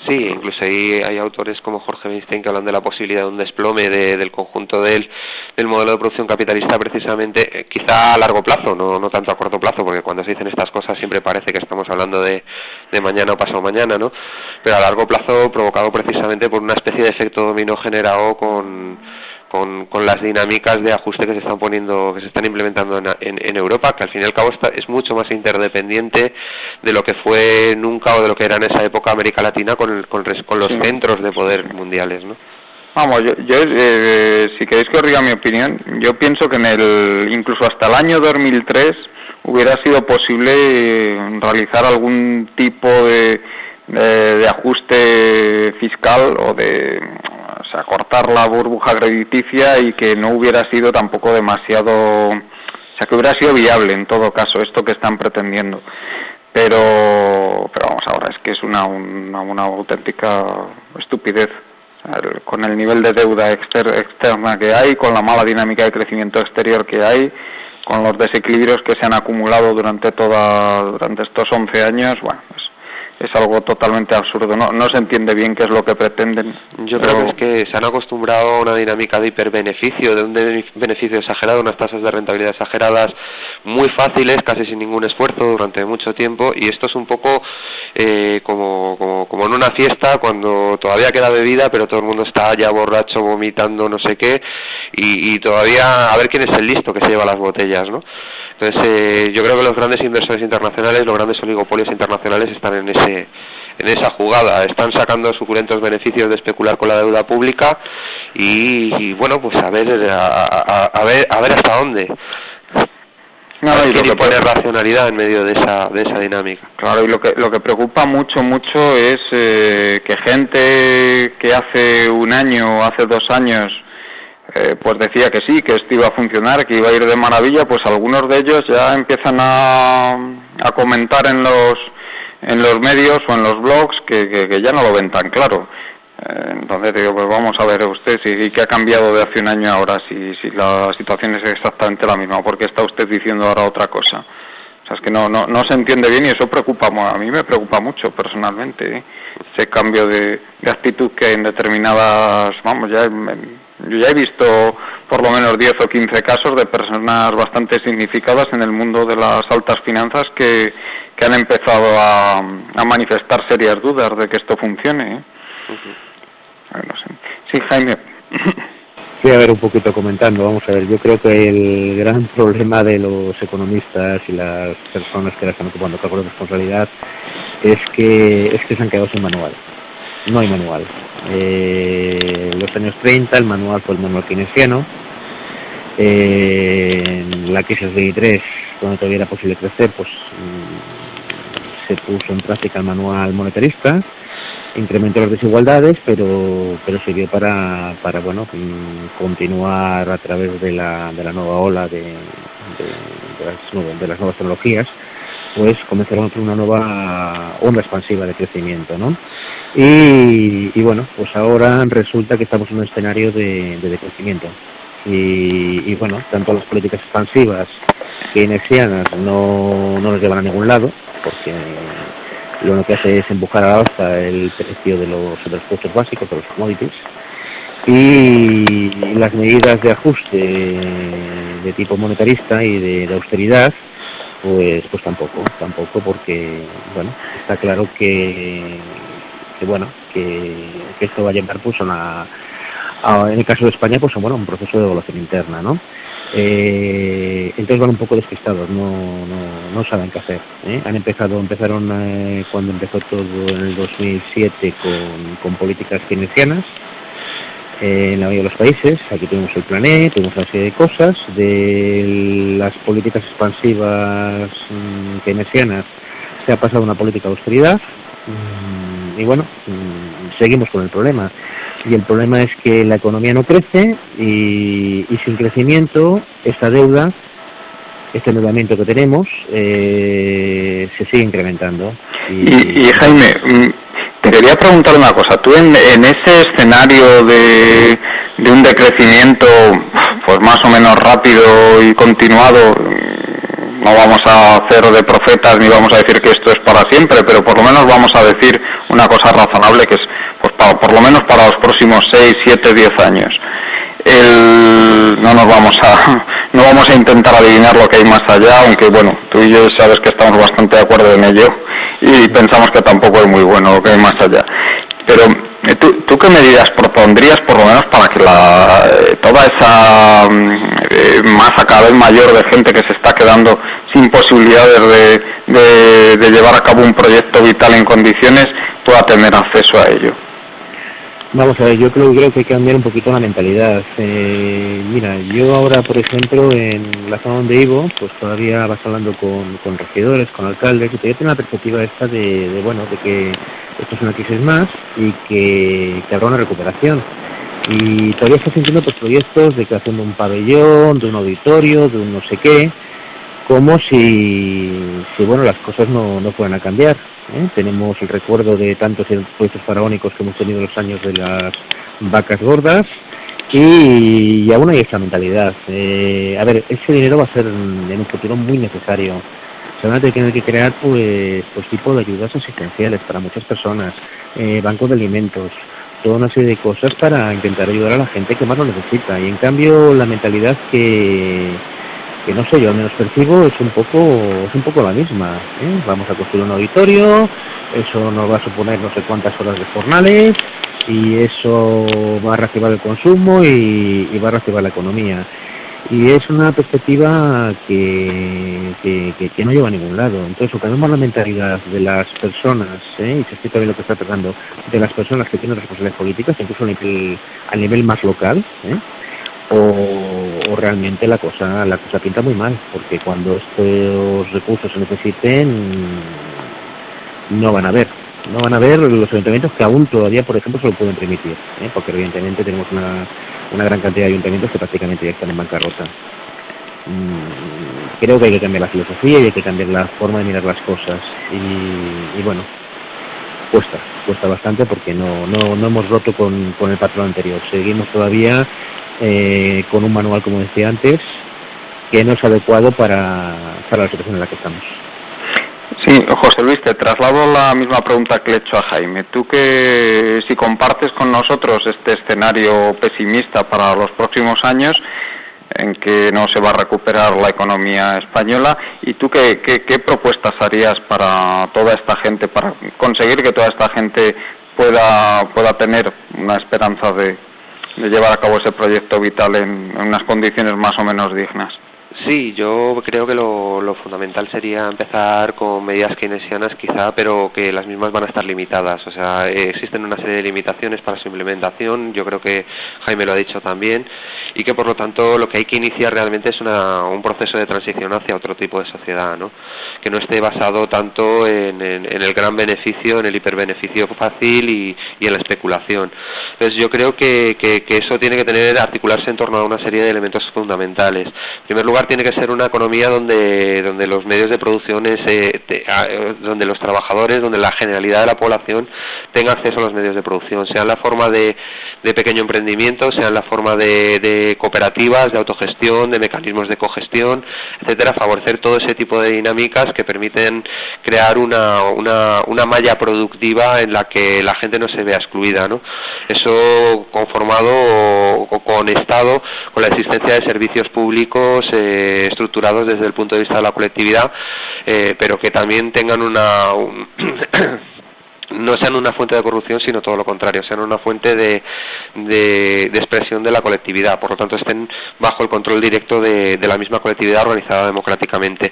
S4: Sí, incluso ahí hay autores como Jorge Weinstein que hablan de la posibilidad de un desplome del conjunto del modelo de producción capitalista, precisamente, quizá a largo plazo, no tanto a corto plazo, porque cuando se dicen estas cosas siempre parece que estamos hablando de mañana o pasado mañana, ¿no? Pero a largo plazo provocado precisamente por una especie de efecto dominó generado con las dinámicas de ajuste que se están implementando en Europa, que al fin y al cabo es mucho más interdependiente de lo que fue nunca o de lo que era en esa época América Latina con los centros de poder mundiales, ¿no?
S3: Vamos, yo si queréis que os diga mi opinión, yo pienso que incluso hasta el año 2003 hubiera sido posible realizar algún tipo de ajuste fiscal o cortar la burbuja crediticia y que no hubiera sido tampoco demasiado O sea, que hubiera sido viable en todo caso esto que están pretendiendo. Pero vamos, ahora es que es una auténtica estupidez. O sea, con el nivel de deuda externa que hay, con la mala dinámica de crecimiento exterior que hay, con los desequilibrios que se han acumulado durante estos 11 años, bueno, es algo totalmente absurdo. No se entiende bien qué es lo que pretenden.
S4: Yo creo que es que se han acostumbrado a una dinámica de hiperbeneficio, de un beneficio exagerado, unas tasas de rentabilidad exageradas muy fáciles, casi sin ningún esfuerzo durante mucho tiempo, y esto es un poco como en una fiesta cuando todavía queda bebida pero todo el mundo está ya borracho, vomitando, no sé qué, y todavía a ver quién es el listo que se lleva las botellas, ¿no? Entonces yo creo que los grandes inversores internacionales, los grandes oligopolios internacionales están en esa jugada, están sacando suculentos beneficios de especular con la deuda pública y bueno, pues a ver hasta dónde. Hay que poner racionalidad en medio de esa dinámica.
S3: Claro, y lo que preocupa mucho es que gente que hace un año, hace 2 años pues decía que sí, que esto iba a funcionar, que iba a ir de maravilla, pues algunos de ellos ya empiezan a comentar en los medios o en los blogs que ya no lo ven tan claro. Entonces digo, pues vamos a ver usted si qué ha cambiado de hace un año ahora, si la situación es exactamente la misma, porque está usted diciendo ahora otra cosa. O sea, es que no se entiende bien y eso preocupa, a mí me preocupa mucho personalmente, ese cambio de actitud que hay en determinadas, yo ya he visto por lo menos 10 o 15 casos de personas bastante significadas en el mundo de las altas finanzas que han empezado a manifestar serias dudas de que esto funcione. No sé. Sí, Jaime.
S5: Sí, a ver, un poquito comentando, vamos a ver, yo creo que el gran problema de los economistas y las personas que la están ocupando cargos de responsabilidad es que se han quedado sin manual. No hay manual. En los años 30 el manual fue el manual keynesiano. En la crisis de 23, cuando todavía era posible crecer, pues se puso en práctica el manual monetarista, incrementó las desigualdades, pero sirvió para bueno, continuar a través de la nueva ola de las nuevas tecnologías, pues comenzaron una nueva onda expansiva de crecimiento, ¿no? Y bueno, pues ahora resulta que estamos en un escenario de decrecimiento y bueno, tanto las políticas expansivas keynesianas no nos llevan a ningún lado, porque lo único que hace es empujar a la alza el precio de los productos básicos, de los commodities, y las medidas de ajuste de tipo monetarista y de austeridad, pues tampoco, porque bueno, está claro que esto va a llevar pues en el caso de España pues bueno, un proceso de devaluación interna, ¿no? Entonces van un poco despistados, no saben qué hacer, ¿eh? Empezaron cuando empezó todo en el 2007 con políticas keynesianas en la mayoría de los países. Aquí tenemos el plan E, tenemos una serie de cosas. De las políticas expansivas keynesianas se ha pasado a una política de austeridad y bueno, seguimos con el problema. Y el problema es que la economía no crece y sin crecimiento esta deuda, este endeudamiento que tenemos se sigue incrementando.
S3: Y Jaime, te quería preguntar una cosa. Tú en ese escenario de un decrecimiento pues más o menos rápido y continuado, no vamos a hacer de profetas ni vamos a decir que esto es para siempre, pero por lo menos vamos a decir una cosa razonable que es pues por lo menos para los próximos 6, 7, 10 años. No vamos a intentar adivinar lo que hay más allá, aunque bueno, tú y yo sabes que estamos bastante de acuerdo en ello y pensamos que tampoco es muy bueno lo que hay más allá. Pero ¿tú qué medidas propondrías por lo menos para que toda esa masa cada vez mayor de gente que se está quedando sin posibilidades de llevar a cabo un proyecto vital en condiciones pueda tener acceso a ello?
S5: Vamos a ver, yo creo que hay que cambiar un poquito la mentalidad. Mira, yo ahora, por ejemplo, en la zona donde vivo, pues todavía vas hablando con regidores, con alcaldes, y todavía tiene la perspectiva esta de que esto es una crisis más y que habrá una recuperación. Y todavía está sintiendo pues proyectos de creación de un pabellón, de un auditorio, de un no sé qué, como si bueno, las cosas no fueran a cambiar, ¿eh? Tenemos el recuerdo de tantos proyectos faraónicos que hemos tenido en los años de las vacas gordas, y aún hay esa mentalidad. A ver, ese dinero va a ser en un futuro muy necesario. Se van a tener que crear pues tipo de ayudas asistenciales para muchas personas, bancos de alimentos, toda una serie de cosas para intentar ayudar a la gente que más lo necesita. Y en cambio la mentalidad que no sé, yo al menos percibo es un poco la misma, ¿eh? Vamos a construir un auditorio, eso nos va a suponer no sé cuántas horas de jornales, y eso va a reactivar el consumo y va a reactivar la economía. Y es una perspectiva que no lleva a ningún lado. Entonces, o cambiamos la mentalidad de las personas, y se explica bien lo que está tratando, de las personas que tienen responsabilidades políticas, incluso a nivel más local, o realmente la cosa pinta muy mal, porque cuando estos recursos se necesiten no van a haber los ayuntamientos que aún todavía, por ejemplo, se lo pueden permitir, porque evidentemente tenemos una gran cantidad de ayuntamientos que prácticamente ya están en bancarrota. Creo que hay que cambiar la filosofía y hay que cambiar la forma de mirar las cosas, y bueno, cuesta bastante, porque no hemos roto con el patrón anterior. Seguimos todavía con un manual, como decía antes, que no es adecuado para la situación en la que estamos.
S3: Sí, José Luis, te traslado la misma pregunta que le he hecho a Jaime. Tú, que si compartes con nosotros este escenario pesimista para los próximos años, en que no se va a recuperar la economía española, ¿y tú qué propuestas harías para toda esta gente, para conseguir que toda esta gente pueda tener una esperanza de llevar a cabo ese proyecto vital en unas condiciones más o menos dignas?
S4: Sí, yo creo que lo fundamental sería empezar con medidas keynesianas quizá, pero que las mismas van a estar limitadas. O sea, existen una serie de limitaciones para su implementación, yo creo que Jaime lo ha dicho también, y que por lo tanto lo que hay que iniciar realmente es un proceso de transición hacia otro tipo de sociedad, ¿no? Que no esté basado tanto en el gran beneficio, en el hiperbeneficio fácil y en la especulación. Entonces yo creo que eso tiene que articularse en torno a una serie de elementos fundamentales. En primer lugar, tiene que ser una economía donde los medios de producción donde los trabajadores, donde la generalidad de la población tenga acceso a los medios de producción, sea en la forma de pequeño emprendimiento, sea en la forma de cooperativas, de autogestión, de mecanismos de cogestión, etcétera, favorecer todo ese tipo de dinámicas que permiten crear una malla productiva en la que la gente no se vea excluida, ¿no? Eso conformado con Estado, con la existencia de servicios públicos estructurados desde el punto de vista de la colectividad, pero que también tengan no sean una fuente de corrupción, sino todo lo contrario, sean una fuente de expresión de la colectividad, por lo tanto estén bajo el control directo de la misma colectividad organizada democráticamente.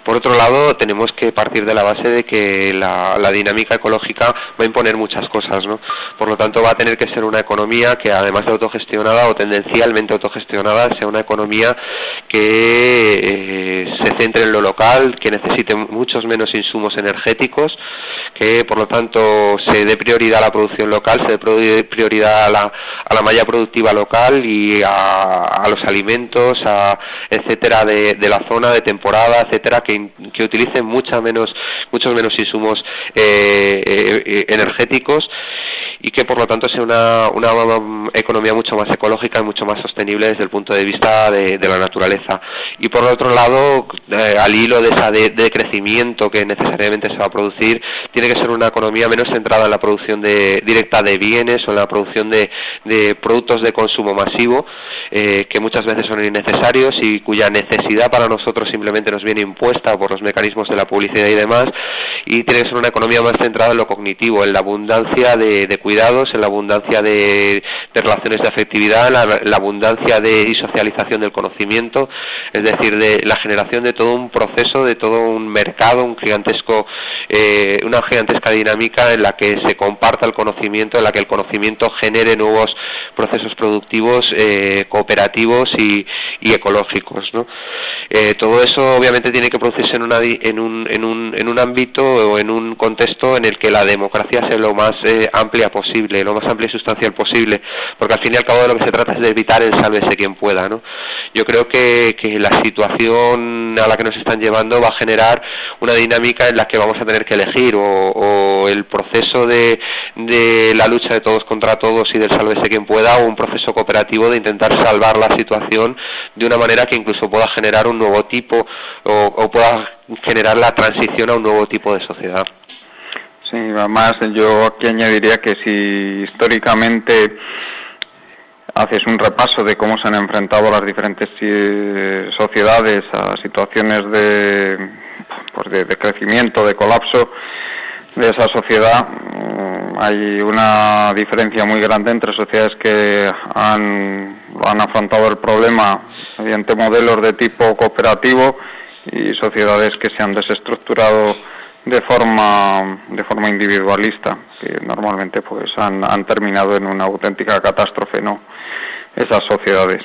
S4: Por otro lado, tenemos que partir de la base de que la dinámica ecológica va a imponer muchas cosas, ¿no? Por lo tanto, va a tener que ser una economía que, además de autogestionada o tendencialmente autogestionada, sea una economía que se centre en lo local, que necesite muchos menos insumos energéticos, que por lo tanto se dé prioridad a la producción local, se dé prioridad a la malla productiva local y a los alimentos, etcétera, de la zona, de temporada, etcétera, que utilicen muchos menos insumos energéticos, y que por lo tanto sea una economía mucho más ecológica y mucho más sostenible desde el punto de vista de la naturaleza. Y por otro lado, al hilo de crecimiento que necesariamente se va a producir, tiene que ser una economía menos centrada en la producción directa de bienes o en la producción de productos de consumo masivo, que muchas veces son innecesarios y cuya necesidad para nosotros simplemente nos viene impuesta por los mecanismos de la publicidad y demás, y tiene que ser una economía más centrada en lo cognitivo, en la abundancia de cuidados, en la abundancia de relaciones de afectividad, en la abundancia y socialización del conocimiento, es decir, de la generación de todo un proceso, de todo un mercado, una gigantesca dinámica en la que se comparta el conocimiento, en la que el conocimiento genere nuevos procesos productivos cooperativos y ecológicos, ¿no? Todo eso obviamente tiene que producirse en un ámbito o en un contexto en el que la democracia sea lo más amplia posible, lo más amplia y sustancial posible, porque al fin y al cabo de lo que se trata es de evitar el sálvese quien pueda, ¿no? Yo creo que la situación a la que nos están llevando va a generar una dinámica en la que vamos a tener que elegir o el proceso de la lucha de todos contra todos y del sálvese quien pueda, o un proceso cooperativo de intentar salvar la situación de una manera que incluso pueda generar un nuevo tipo o pueda generar la transición a un nuevo tipo de sociedad.
S3: Sí, además yo aquí añadiría que si históricamente haces un repaso de cómo se han enfrentado las diferentes sociedades a situaciones de crecimiento, de colapso de esa sociedad, hay una diferencia muy grande entre sociedades que han afrontado el problema mediante modelos de tipo cooperativo y sociedades que se han desestructurado de forma individualista, que normalmente pues han terminado en una auténtica catástrofe, ¿no?, esas sociedades.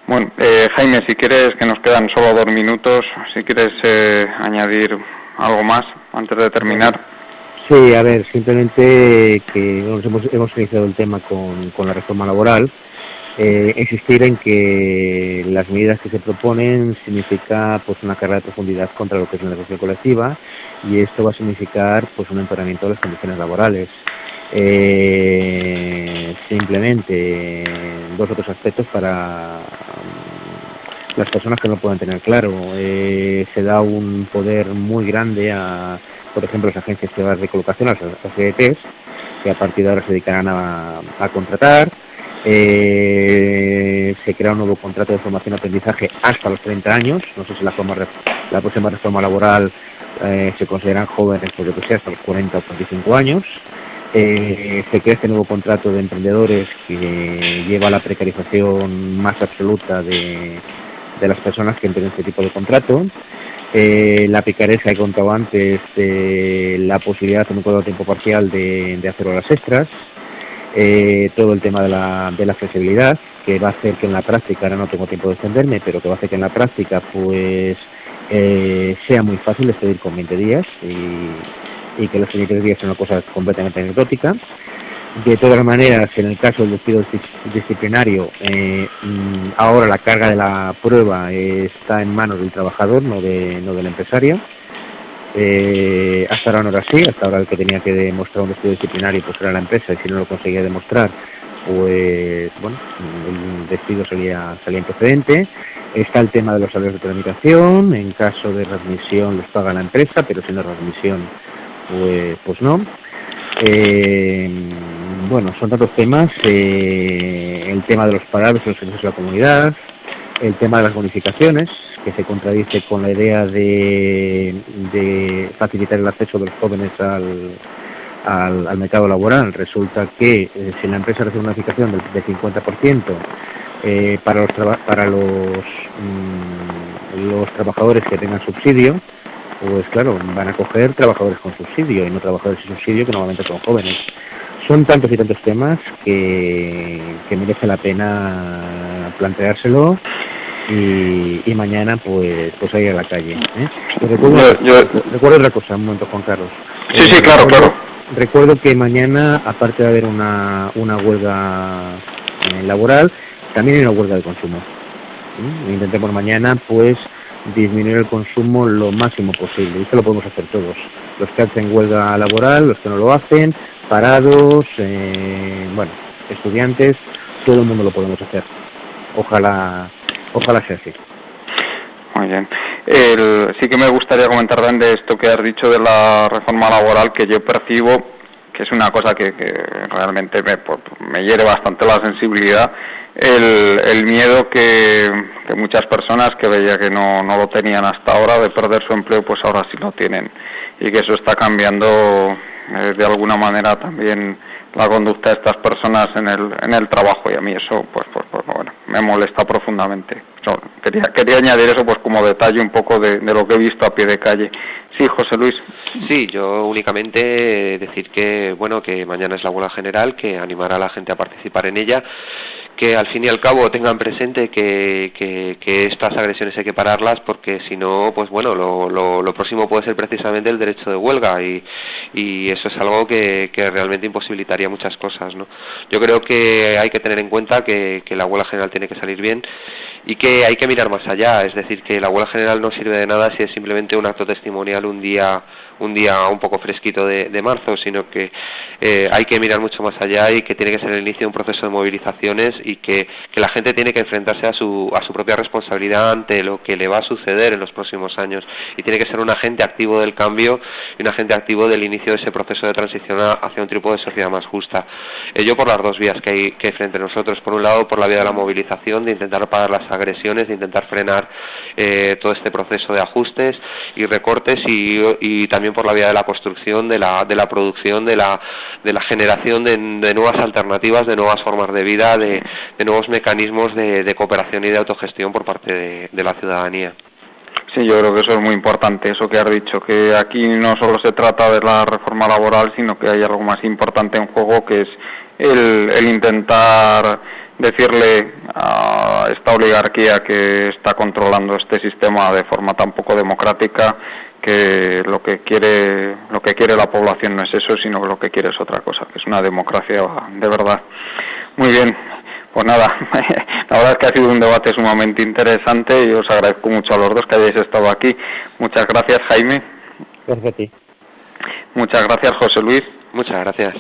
S3: Bueno, Jaime, si quieres, que nos quedan solo 2 minutos, si quieres añadir algo más antes de terminar.
S5: Sí, a ver, simplemente que hemos iniciado el tema con la reforma laboral. Insistir en que las medidas que se proponen significa pues una carga de profundidad contra lo que es la negociación colectiva, y esto va a significar pues un empeoramiento de las condiciones laborales. Simplemente 2 o 3 aspectos para las personas que no puedan tener claro. Se da un poder muy grande a, por ejemplo, las agencias privadas de colocación, las ACTs, que a partir de ahora se dedicarán a contratar. Se crea un nuevo contrato de formación-aprendizaje hasta los 30 años. No sé si la próxima reforma laboral se consideran jóvenes, pues yo que sé, hasta los 40 o 45 años. Se crea este nuevo contrato de emprendedores que lleva a la precarización más absoluta de las personas que emprenden este tipo de contrato. La picaresca que he contado antes, la posibilidad de un contrato a tiempo parcial de hacer horas extras. Todo el tema de la flexibilidad, que va a hacer que en la práctica, ahora no tengo tiempo de extenderme, pero que va a hacer que en la práctica pues sea muy fácil despedir con 20 días y que los 20 días son una cosa completamente anecdótica. De todas maneras, en el caso del despido disciplinario, ahora la carga de la prueba está en manos del trabajador, no del empresario. Hasta ahora no era así, hasta ahora el que tenía que demostrar un despido disciplinario pues era la empresa, y si no lo conseguía demostrar, pues bueno, el despido salía improcedente. Está el tema de los salarios de tramitación, en caso de readmisión los paga la empresa, pero si no es readmisión, pues no. Bueno, son tantos temas, el tema de los parados y los servicios de la comunidad, el tema de las bonificaciones, que se contradice con la idea de facilitar el acceso de los jóvenes al mercado laboral. Resulta que si la empresa recibe una bonificación del 50% para los trabajadores que tengan subsidio, pues claro, van a coger trabajadores con subsidio y no trabajadores sin subsidio, que normalmente son jóvenes. Son tantos y tantos temas que merece la pena planteárselo y mañana pues ir a la calle. Recuerdo otra cosa, un momento, Juan Carlos.
S3: Sí, claro.
S5: Recuerdo que mañana, aparte de haber una huelga laboral, también hay una huelga de consumo. Intentemos mañana pues disminuir el consumo lo máximo posible, y esto lo podemos hacer todos, los que hacen huelga laboral, los que no lo hacen, parados, estudiantes, todo el mundo lo podemos hacer. Ojalá sea así.
S3: Muy bien. Sí que me gustaría comentar también de esto que has dicho de la reforma laboral, que yo percibo que es una cosa que realmente me hiere bastante la sensibilidad, el miedo que muchas personas que veía que no lo tenían hasta ahora de perder su empleo, pues ahora sí lo tienen, y que eso está cambiando de alguna manera también la conducta de estas personas en el trabajo, y a mí eso pues bueno, me molesta profundamente. Quería añadir eso pues como detalle un poco de lo que he visto a pie de calle. Sí, José Luis.
S4: Sí, yo únicamente decir que mañana es la huelga general, que animará a la gente a participar en ella, que al fin y al cabo tengan presente que estas agresiones hay que pararlas, porque si no, pues bueno, lo próximo puede ser precisamente el derecho de huelga, y eso es algo que realmente imposibilitaría muchas cosas, ¿no? Yo creo que hay que tener en cuenta que la huelga general tiene que salir bien y que hay que mirar más allá, es decir, que la huelga general no sirve de nada si es simplemente un acto testimonial un día un poco fresquito de marzo, sino que hay que mirar mucho más allá, y que tiene que ser el inicio de un proceso de movilizaciones, y que la gente tiene que enfrentarse a su propia responsabilidad ante lo que le va a suceder en los próximos años, y tiene que ser un agente activo del cambio y un agente activo del inicio de ese proceso de transición hacia un tipo de sociedad más justa. Ello por las dos vías que hay frente a nosotros: por un lado, por la vía de la movilización, de intentar parar las agresiones, de intentar frenar todo este proceso de ajustes y recortes, y también por la vía de la construcción, de la producción, de la generación de nuevas alternativas, de nuevas formas de vida, de nuevos mecanismos de cooperación y de autogestión por parte de la ciudadanía.
S3: Sí, yo creo que eso es muy importante, eso que has dicho, que aquí no solo se trata de la reforma laboral, sino que hay algo más importante en juego, que es el intentar decirle a esta oligarquía que está controlando este sistema de forma tan poco democrática que lo que quiere la población no es eso, sino que lo que quiere es otra cosa, que es una democracia de verdad. Muy bien, pues nada, la verdad es que ha sido un debate sumamente interesante y os agradezco mucho a los dos que hayáis estado aquí. Muchas gracias, Jaime.
S5: Gracias a ti.
S3: Muchas gracias, José Luis.
S4: Muchas gracias.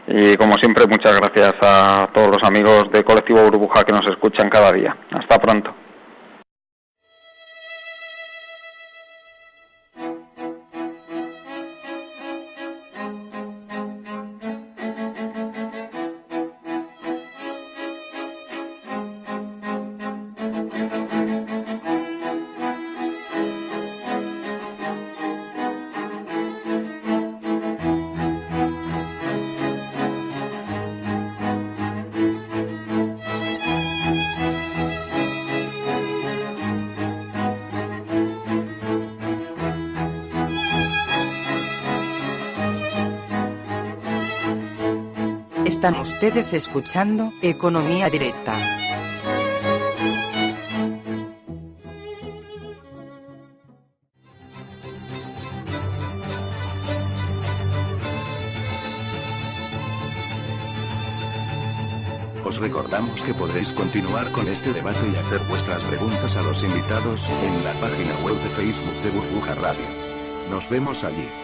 S3: Y como siempre, muchas gracias a todos los amigos de Colectivo Burbuja que nos escuchan cada día. Hasta pronto.
S2: Están ustedes escuchando Economía Directa.
S1: Os recordamos que podréis continuar con este debate y hacer vuestras preguntas a los invitados en la página web de Facebook de Burbuja Radio. Nos vemos allí.